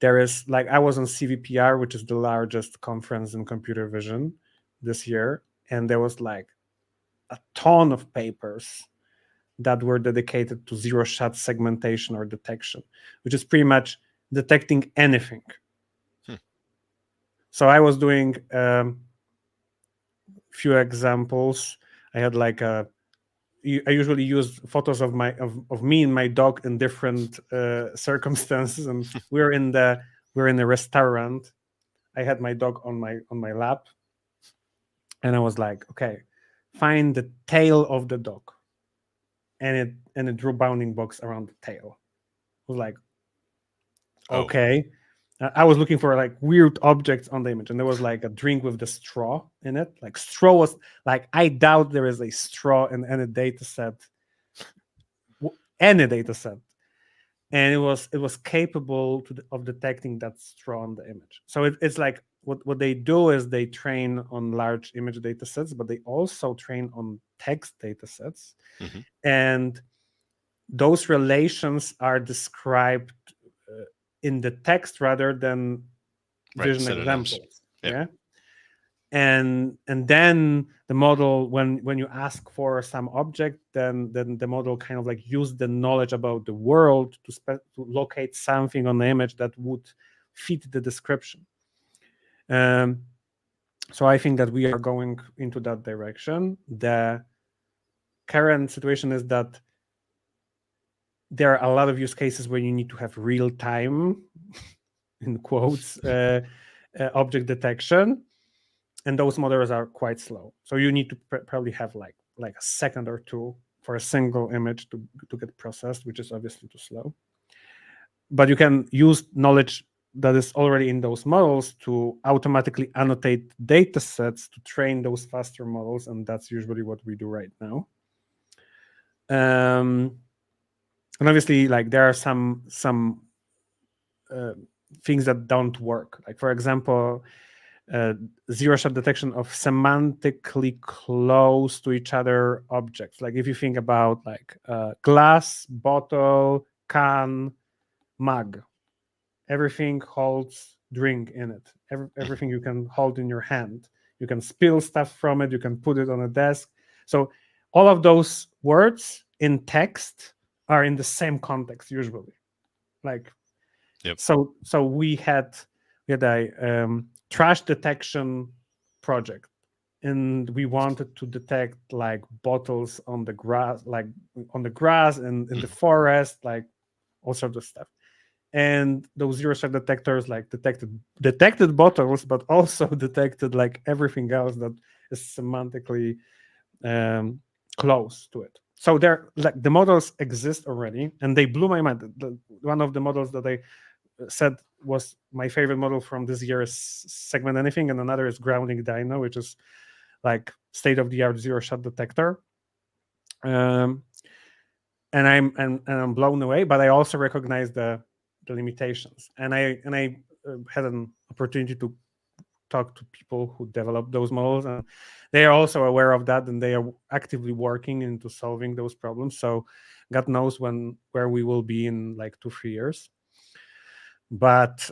there is like, I was on CVPR, which is the largest conference in computer vision this year, and there was like a ton of papers that were dedicated to zero shot segmentation or detection, which is pretty much detecting anything. So I was doing few examples. I had like I usually use photos of me and my dog in different circumstances, and we're in a restaurant. I had my dog on my lap, and I was like, okay, find the tail of the dog, and it drew bounding box around the tail. I was like, okay. I was looking for like weird objects on the image, and there was like a drink with the straw in it. Like straw was like, I doubt there is a straw in any data set, and it was capable of detecting that straw on the image. So it's like what they do is they train on large image data sets, but they also train on text data sets, and those relations are described in the text rather than vision examples. Yeah. And then the model, when you ask for some object, then the model kind of like use the knowledge about the world to locate something on the image that would fit the description. So I think that we are going into that direction. The current situation is that there are a lot of use cases where you need to have real time, in quotes, object detection, and those models are quite slow. So you need to probably have like a second or two for a single image to get processed, which is obviously too slow. But you can use knowledge that is already in those models to automatically annotate data sets to train those faster models, and that's usually what we do right now. And obviously, like, there are some things that don't work. Like, for example, zero-shot detection of semantically close to each other objects. Like, if you think about like glass, bottle, can, mug, everything holds drink in it. Everything you can hold in your hand. You can spill stuff from it. You can put it on a desk. So all of those words in text are in the same context usually. Like, so we had a trash detection project, and we wanted to detect like bottles on the grass, and in the forest, like all sorts of stuff. And those zero-shot detectors like detected bottles, but also detected like everything else that is semantically close to it. So they're like the models exist already, and they blew my mind. One of the models that I said was my favorite model from this year is Segment Anything, and another is Grounding Dino, which is like state-of-the-art zero-shot detector. And I'm blown away, but I also recognize the limitations, and I had an opportunity to talk to people who develop those models, and they are also aware of that, and they are actively working into solving those problems. So God knows where we will be in like 2-3 years. But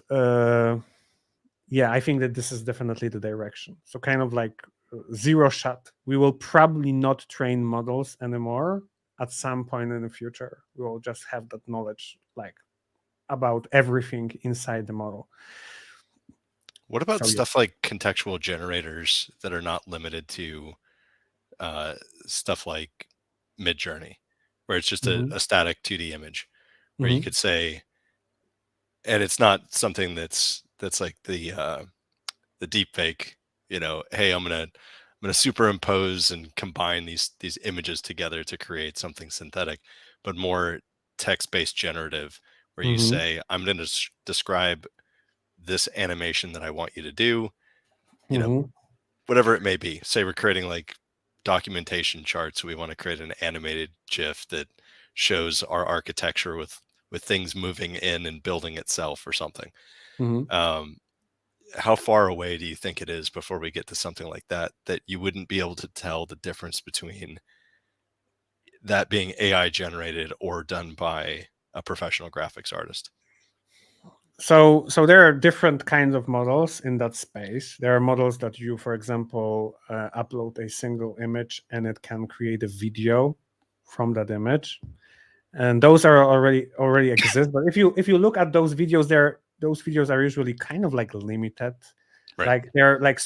yeah, I think that this is definitely the direction. So kind of like zero shot. We will probably not train models anymore. At some point in the future, we will just have that knowledge like about everything inside the model. What about So, yeah. stuff like contextual generators that are not limited to stuff like Midjourney, where it's just Mhm. a static 2D image, where you Mhm. could say, and it's not something that's like the deep fake, you know, hey, I'm gonna superimpose and combine these images together to create something synthetic, but more text-based generative, where you Mhm. say, I'm going to describe this animation that I want you to do, you know, Mhm. whatever it may be. Say we're creating like documentation charts. We want to create an animated GIF that shows our architecture with things moving in and building itself or something. Mhm. How far away do you think it is before we get to something like that you wouldn't be able to tell the difference between that being AI generated or done by a professional graphics artist? So there are different kinds of models in that space. There are models that you, for example, upload a single image and it can create a video from that image, and those are already exist. But if you look at those videos, those videos are usually kind of like limited, Right. like they're like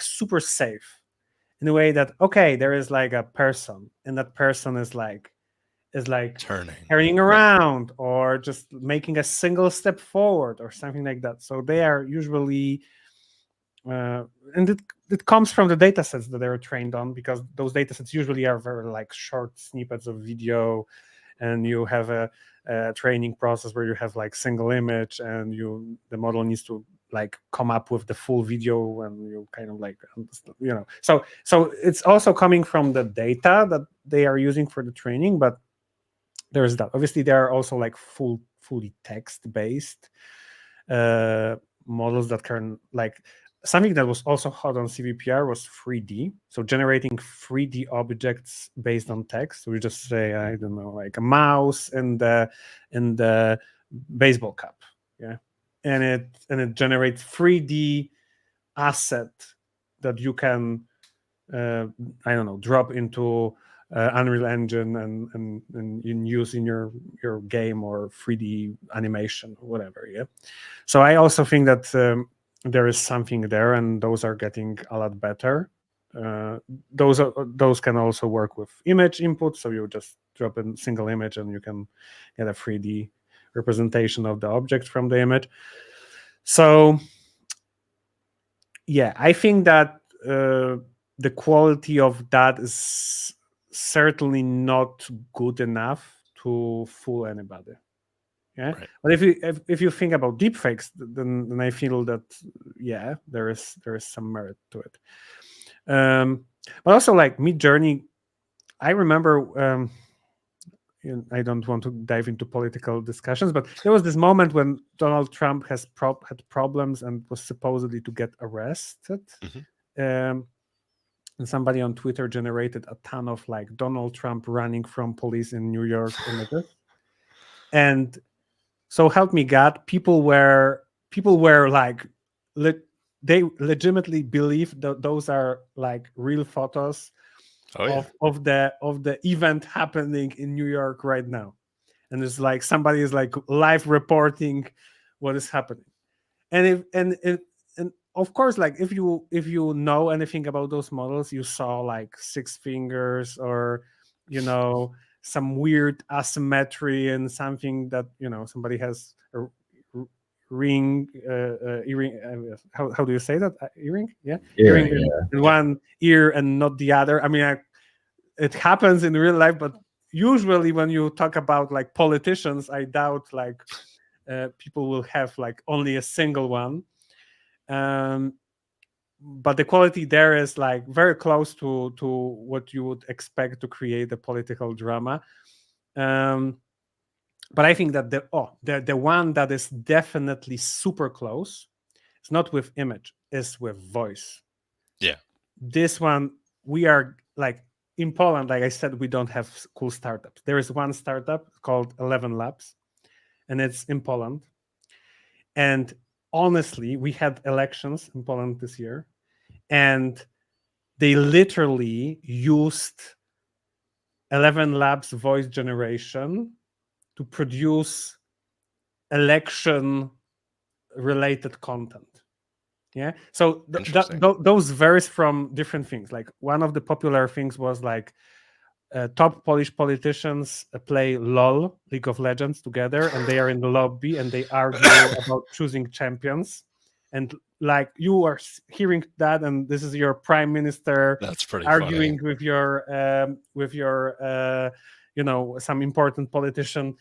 super safe in a way that okay, there is like a person, and that person is like Turning. turning Right. around or just making a single step forward or something like that. So they are usually and it comes from the data sets that they're trained on, because those data sets usually are very like short snippets of video, and you have a training process where you have like single image, and the model needs to like come up with the full video, and you kind of like, you know, so it's also coming from the data that they are using for the training. But there's that. Obviously, there are also like fully text based models that can like something that was also hot on CVPR was 3D. So generating 3D objects based on text. So we just say, I don't know, like a mouse and the baseball cap, yeah, and it generates 3D asset that you can I don't know, drop into Unreal Engine and use in your game or 3D animation or whatever. Yeah. So I also think that there is something there, and those are getting a lot better. Those can also work with image input. So you just drop a single image and you can get a 3D representation of the object from the image. So yeah, I think that the quality of that is certainly not good enough to fool anybody. Yeah, Right. but if you think about deepfakes, then I feel that yeah, there is some merit to it. But also like Midjourney, I remember. I don't want to dive into political discussions, but there was this moment when Donald Trump had problems and was supposedly to get arrested. Um, and somebody on Twitter generated a ton of like Donald Trump running from police in New York images. And so help me God, people were like they legitimately believe that those are like real photos Oh yeah. of the event happening in New York right now. And it's like somebody is like live reporting what is happening. And if and of course, like if you know anything about those models, you saw like 6 fingers, or some weird asymmetry and something that somebody has a ring earring. How do you say that? Earring? Yeah, Earring, in one ear and not the other. I mean, it happens in real life, but usually when you talk about like politicians, I doubt like people will have like only a single one. But the quality there is like very close to what you would expect to create a political drama. But I think that the one that is definitely super close, it's not with image, it's with voice. Yeah. This one, we are like in Poland, like I said, we don't have cool startups. There is one startup called 11 Labs, and it's in Poland. And honestly, we had elections in Poland this year, and they literally used 11 Labs voice generation to produce election related content. Yeah, so those varies from different things. Like one of the popular things was like top Polish politicians play LOL, League of Legends, together, and they are in the lobby and they argue about choosing champions. And like you are hearing that, and this is your prime minister That's pretty arguing funny. with your some important politician.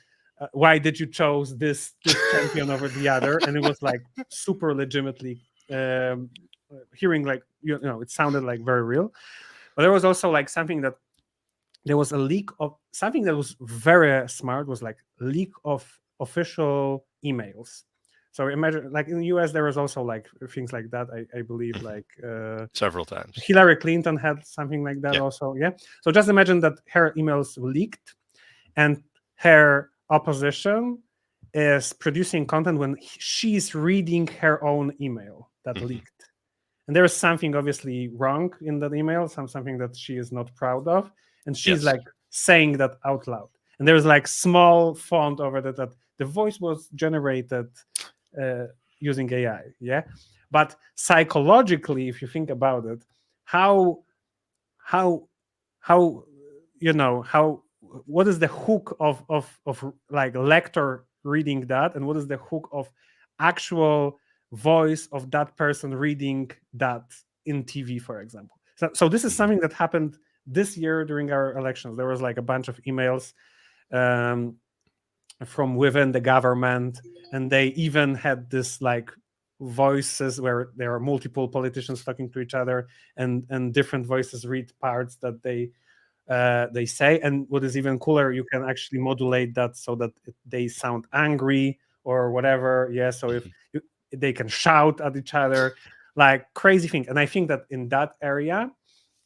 Why did you chose this champion over the other? And it was like super legitimately hearing, like it sounded like very real. But there was also like something that there was a leak of something that was very smart, was like leak of official emails. So imagine, like in the US, there was also like things like that. I believe like several times. Hillary Clinton had something like that also. Yeah. So just imagine that her emails leaked, and her opposition is producing content when she's reading her own email that leaked. And there is something obviously wrong in that email, something that she is not proud of. And she's like saying that out loud. And there's like small font over that the voice was generated using AI. Yeah. But psychologically, if you think about it, how what is the hook of like lector reading that, and what is the hook of actual voice of that person reading that in TV, for example. So this is something that happened this year during our elections. There was like a bunch of emails from within the government, and they even had this like voices where there are multiple politicians talking to each other, and different voices read parts that they say. And what is even cooler, you can actually modulate that so that they sound angry or whatever. Yeah, so if they can shout at each other, like crazy thing. And I think that in that area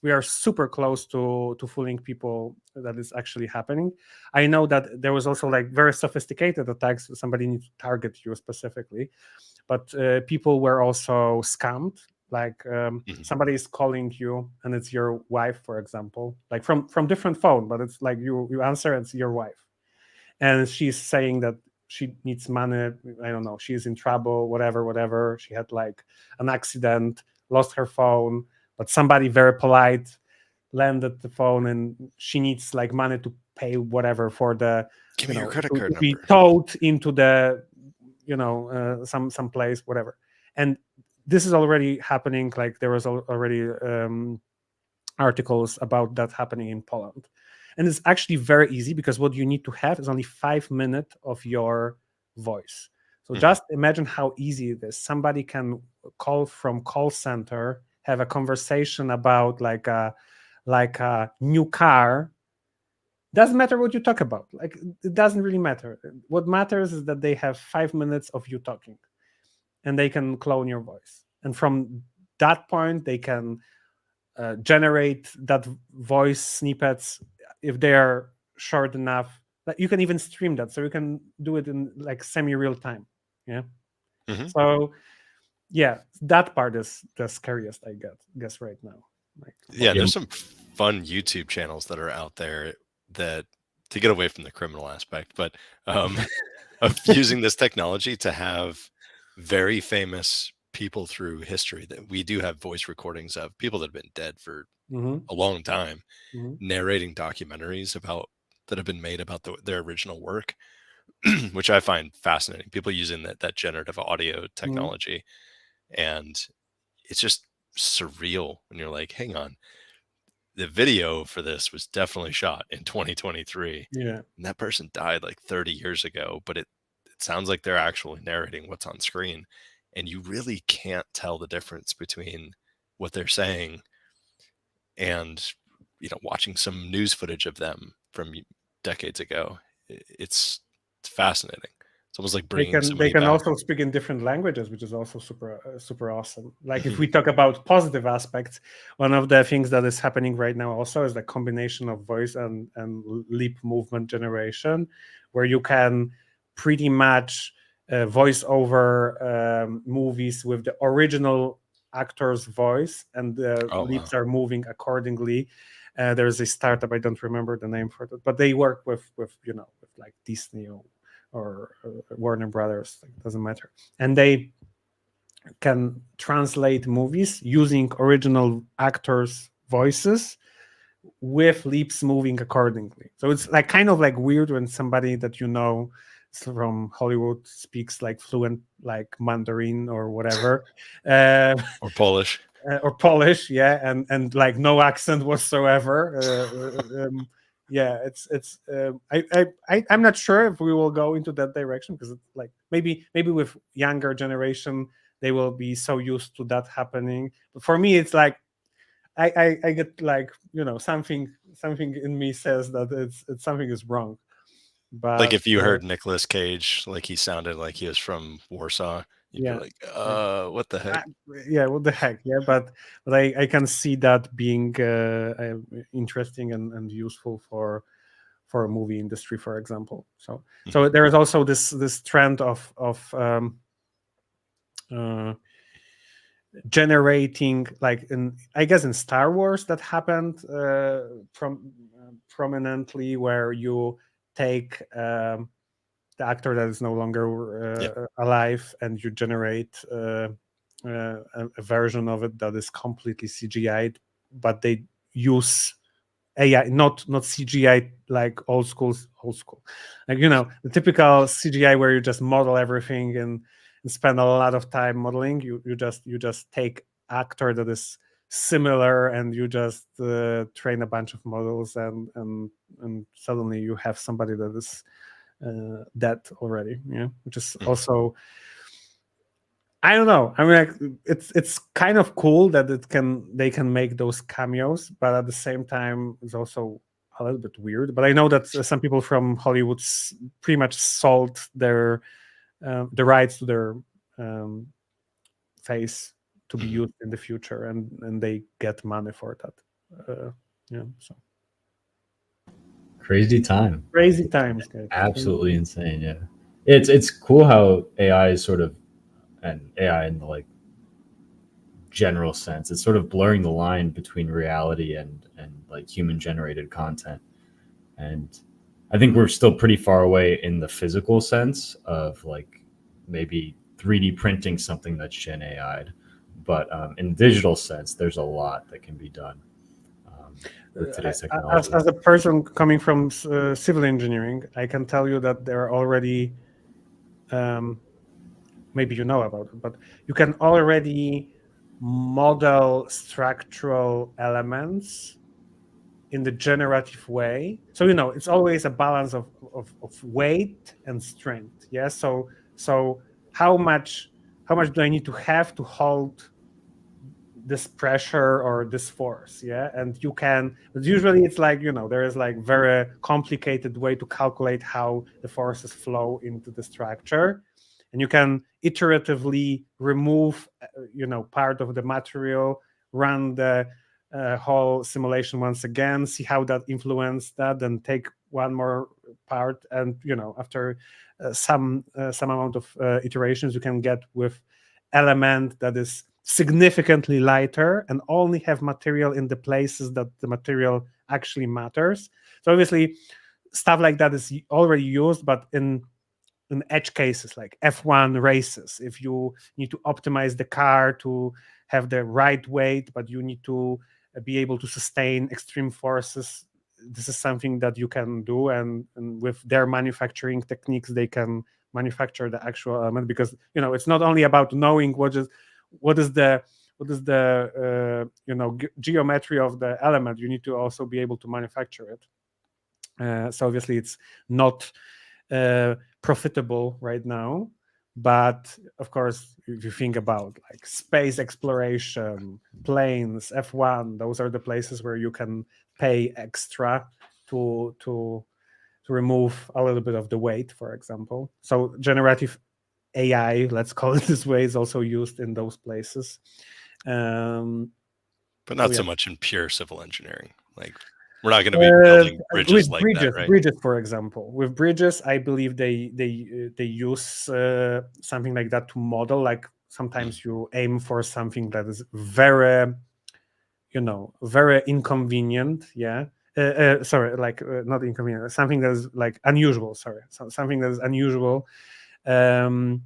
we are super close to fooling people that is actually happening. I know that there was also like very sophisticated attacks. Somebody needs to target you specifically, but people were also scammed. Like somebody is calling you and it's your wife, for example, like from different phone, but it's like you answer and it's your wife, and she's saying that she needs money. I don't know, she's in trouble, whatever. She had like an accident, lost her phone, but somebody very polite landed the phone, and she needs like money to pay whatever for the give me your credit card to be number, towed into the some place, whatever. And this is already happening. Like there was already articles about that happening in Poland. And it's actually very easy, because what you need to have is only 5 minutes of your voice. So just imagine how easy it is. Somebody can call from call center, have a conversation about like a new car. Doesn't matter what you talk about. Like it doesn't really matter. What matters is that they have 5 minutes of you talking, and they can clone your voice. And from that point, they can generate that voice snippets if they are short enough. Like you can even stream that, so you can do it in like semi-real time. Yeah. So yeah, that part is the scariest, I guess right now. Like, there's some fun YouTube channels that are out there that, to get away from the criminal aspect, but of using this technology to have very famous people through history that we do have voice recordings of people that have been dead for Mhm. a long time, Mhm. narrating documentaries that have been made about their original work, which I find fascinating. People using that generative audio technology, and it's just surreal when you're like, hang on, the video for this was definitely shot in 2023. Yeah. And that person died like 30 years ago, but it sounds like they're actually narrating what's on screen. And you really can't tell the difference between what they're saying and, watching some news footage of them from decades ago. It's fascinating. It's almost like bringing They somebody can back. also speak in different languages, which is also super awesome. Like if we talk about positive aspects, one of the things that is happening right now also is the combination of voice and lip movement generation, where you can pretty much voice over movies with the original actor's voice, and the lips are moving accordingly. There's a startup, I don't remember the name for it, but they work with like Disney or Warner Brothers, it doesn't matter. And they can translate movies using original actors' voices with lips moving accordingly. So it's like kind of like weird when somebody that from Hollywood speaks like fluent like Mandarin or whatever. Or Polish. Or Polish, yeah, and like no accent whatsoever. Yeah, I'm not sure if we will go into that direction, because it's like maybe with younger generation they will be so used to that happening. But for me, it's like I get like something in me says that it's something is wrong. But like if you heard Nicolas Cage, like he sounded like he was from Warsaw, you'd be like, what the heck? Yeah, what the heck? Yeah, but I can see that being interesting and useful for a movie industry, for example. So there is also this trend of generating, like I guess in Star Wars that happened prominently, where you take the actor that is no longer alive, and you generate a version of it that is completely CGI'd, but they use AI, not CGI like old school, like the typical CGI where you just model everything and spend a lot of time modeling. You just take actor that is similar, and you just train a bunch of models, and suddenly you have somebody that is dead already. Yeah, which is also, I don't know. I mean, like, it's kind of cool that they can make those cameos, but at the same time, it's also a little bit weird. But I know that some people from Hollywood pretty much sold their the rights to their face to be used in the future, and they get money for that. Yeah, so Crazy times, guys. absolutely insane. Yeah, it's cool how AI is sort of, and AI in the like general sense, it's sort of blurring the line between reality and like human generated content. And I think we're still pretty far away in the physical sense of like maybe 3D printing something that's Gen AI'd, but in digital sense, there's a lot that can be done with today's technology. As a person coming from civil engineering, I can tell you that there are already, maybe you know about it, but you can already model structural elements in the generative way. So it's always a balance of weight and strength. Yeah. So how much do I need to have to hold this pressure or this force? Yeah. And but usually it's like there is like very complicated way to calculate how the forces flow into the structure, and you can iteratively remove part of the material, run the whole simulation once again, see how that influenced that, and take one more part, and after some amount of iterations, you can get with element that is significantly lighter and only have material in the places that the material actually matters. So obviously stuff like that is already used, but in in edge cases like F1 races, if you need to optimize the car to have the right weight, but you need to be able to sustain extreme forces, this is something that you can do, and with their manufacturing techniques they can manufacture the actual element, because it's not only about knowing what is the geometry of the element. You need to also be able to manufacture it. So obviously it's not profitable right now, but of course if you think about like space exploration, planes, F1, those are the places where you can pay extra to remove a little bit of the weight, for example. So generative AI, let's call it this way, is also used in those places. But not so much in pure civil engineering. Like, we're not going to be building bridges like bridges, that, right? Bridges, for example. With bridges, I believe they use something like that to model. Like sometimes you aim for something that is very, very inconvenient. Yeah. Sorry, like not inconvenient. Something that is like unusual. Sorry, something that is unusual. And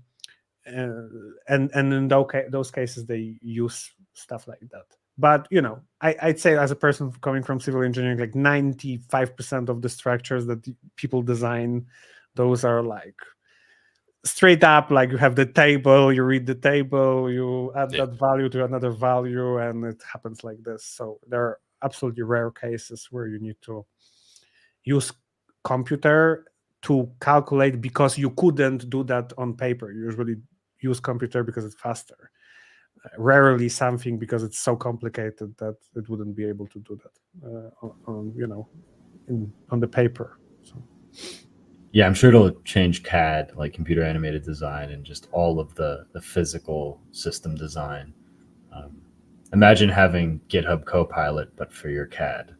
in those cases, they use stuff like that. But I'd say, as a person coming from civil engineering, like 95% of the structures that people design, those are like straight up, like you have the table, you read the table, you add that value to another value, and it happens like this. So there are absolutely rare cases where you need to use computer to calculate, because you couldn't do that on paper. You usually use computer because it's faster. Rarely something because it's so complicated that it wouldn't be able to do that on the paper. So. Yeah, I'm sure it'll change CAD, like computer animated design, and just all of the physical system design. Imagine having GitHub Copilot, but for your CAD.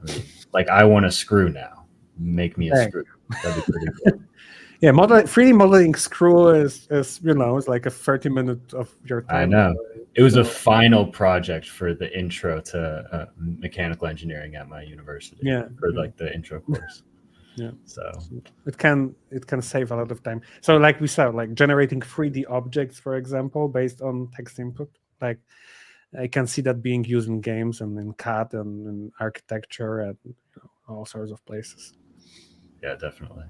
I mean, like, I want a screw now. Make me a screw. That'd be pretty cool. Yeah, 3D modeling screw is it's like a 30-minute of your time. I know. It was a final project for the intro to mechanical engineering at my university. Yeah, for like the intro course. Yeah. So it can save a lot of time. So like we said, like generating 3D objects, for example, based on text input, like I can see that being used in games and in CAD and in architecture and all sorts of places. Yeah, definitely.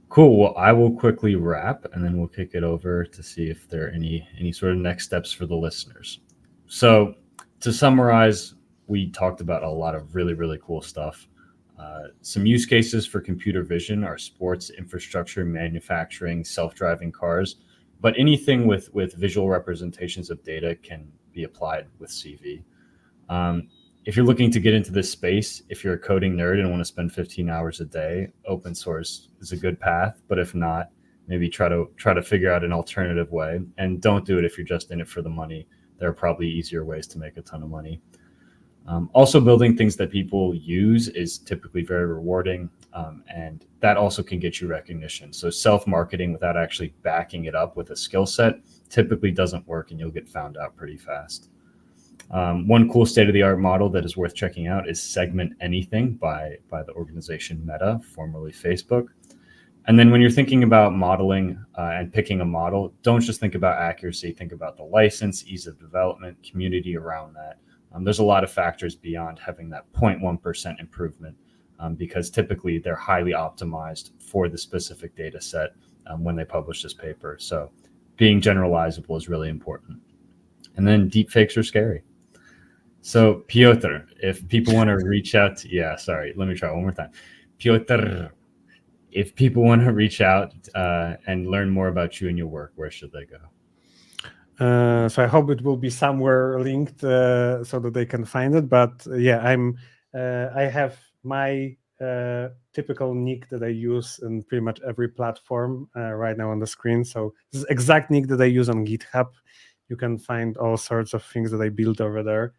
Cool. Well, I will quickly wrap, and then we'll kick it over to see if there are any sort of next steps for the listeners. So to summarize, we talked about a lot of really, really cool stuff. Some use cases for computer vision are sports, infrastructure, manufacturing, self-driving cars, but anything with visual representations of data can be applied with CV. If you're looking to get into this space, if you're a coding nerd and want to spend 15 hours a day, open source is a good path. But if not, maybe try to figure out an alternative way. And don't do it if you're just in it for the money. There are probably easier ways to make a ton of money. Also, building things that people use is typically very rewarding, and that also can get you recognition. So self-marketing without actually backing it up with a skill set typically doesn't work, and you'll get found out pretty fast. One cool state-of-the-art model that is worth checking out is Segment Anything by the organization Meta, formerly Facebook. And then when you're thinking about modeling and picking a model, don't just think about accuracy. Think about the license, ease of development, community around that. There's a lot of factors beyond having that 0.1% improvement, because typically they're highly optimized for the specific data set when they publish this paper. So being generalizable is really important. And then deepfakes are scary. So Piotr, if people want to reach out let me try one more time. Piotr, if people want to reach out and learn more about you and your work, where should they go? So I hope it will be somewhere linked so that they can find it. But I have my typical nick that I use in pretty much every platform right now on the screen. So this is exact nick that I use on GitHub. You can find all sorts of things that I built over there.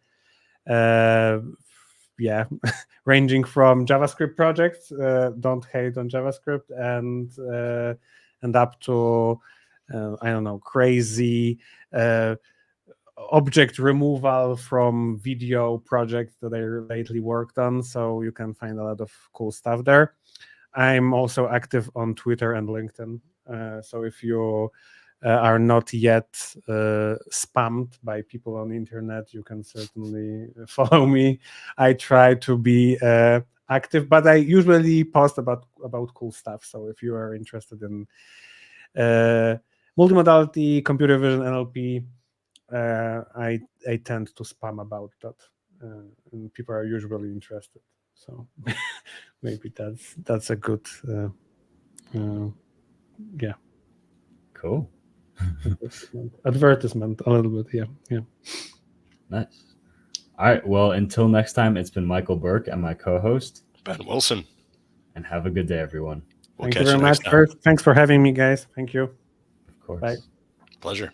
Ranging from JavaScript projects, don't hate on JavaScript, and up to I don't know, crazy object removal from video projects that I lately worked on. So you can find a lot of cool stuff there. I'm also active on Twitter and LinkedIn. So if you are not yet spammed by people on the internet, you can certainly follow me. I try to be active, but I usually post about cool stuff. So if you are interested in multimodality, computer vision, NLP, I tend to spam about that, and people are usually interested. So maybe that's a good, yeah. Cool. Advertisement a little bit, yeah. Nice. All right. Well, until next time, it's been Michael Burke and my co-host, Ben Wilson. And have a good day, everyone. We'll Thank catch you very next much. time. Thanks for having me, guys. Thank you. Of course. Bye. Pleasure.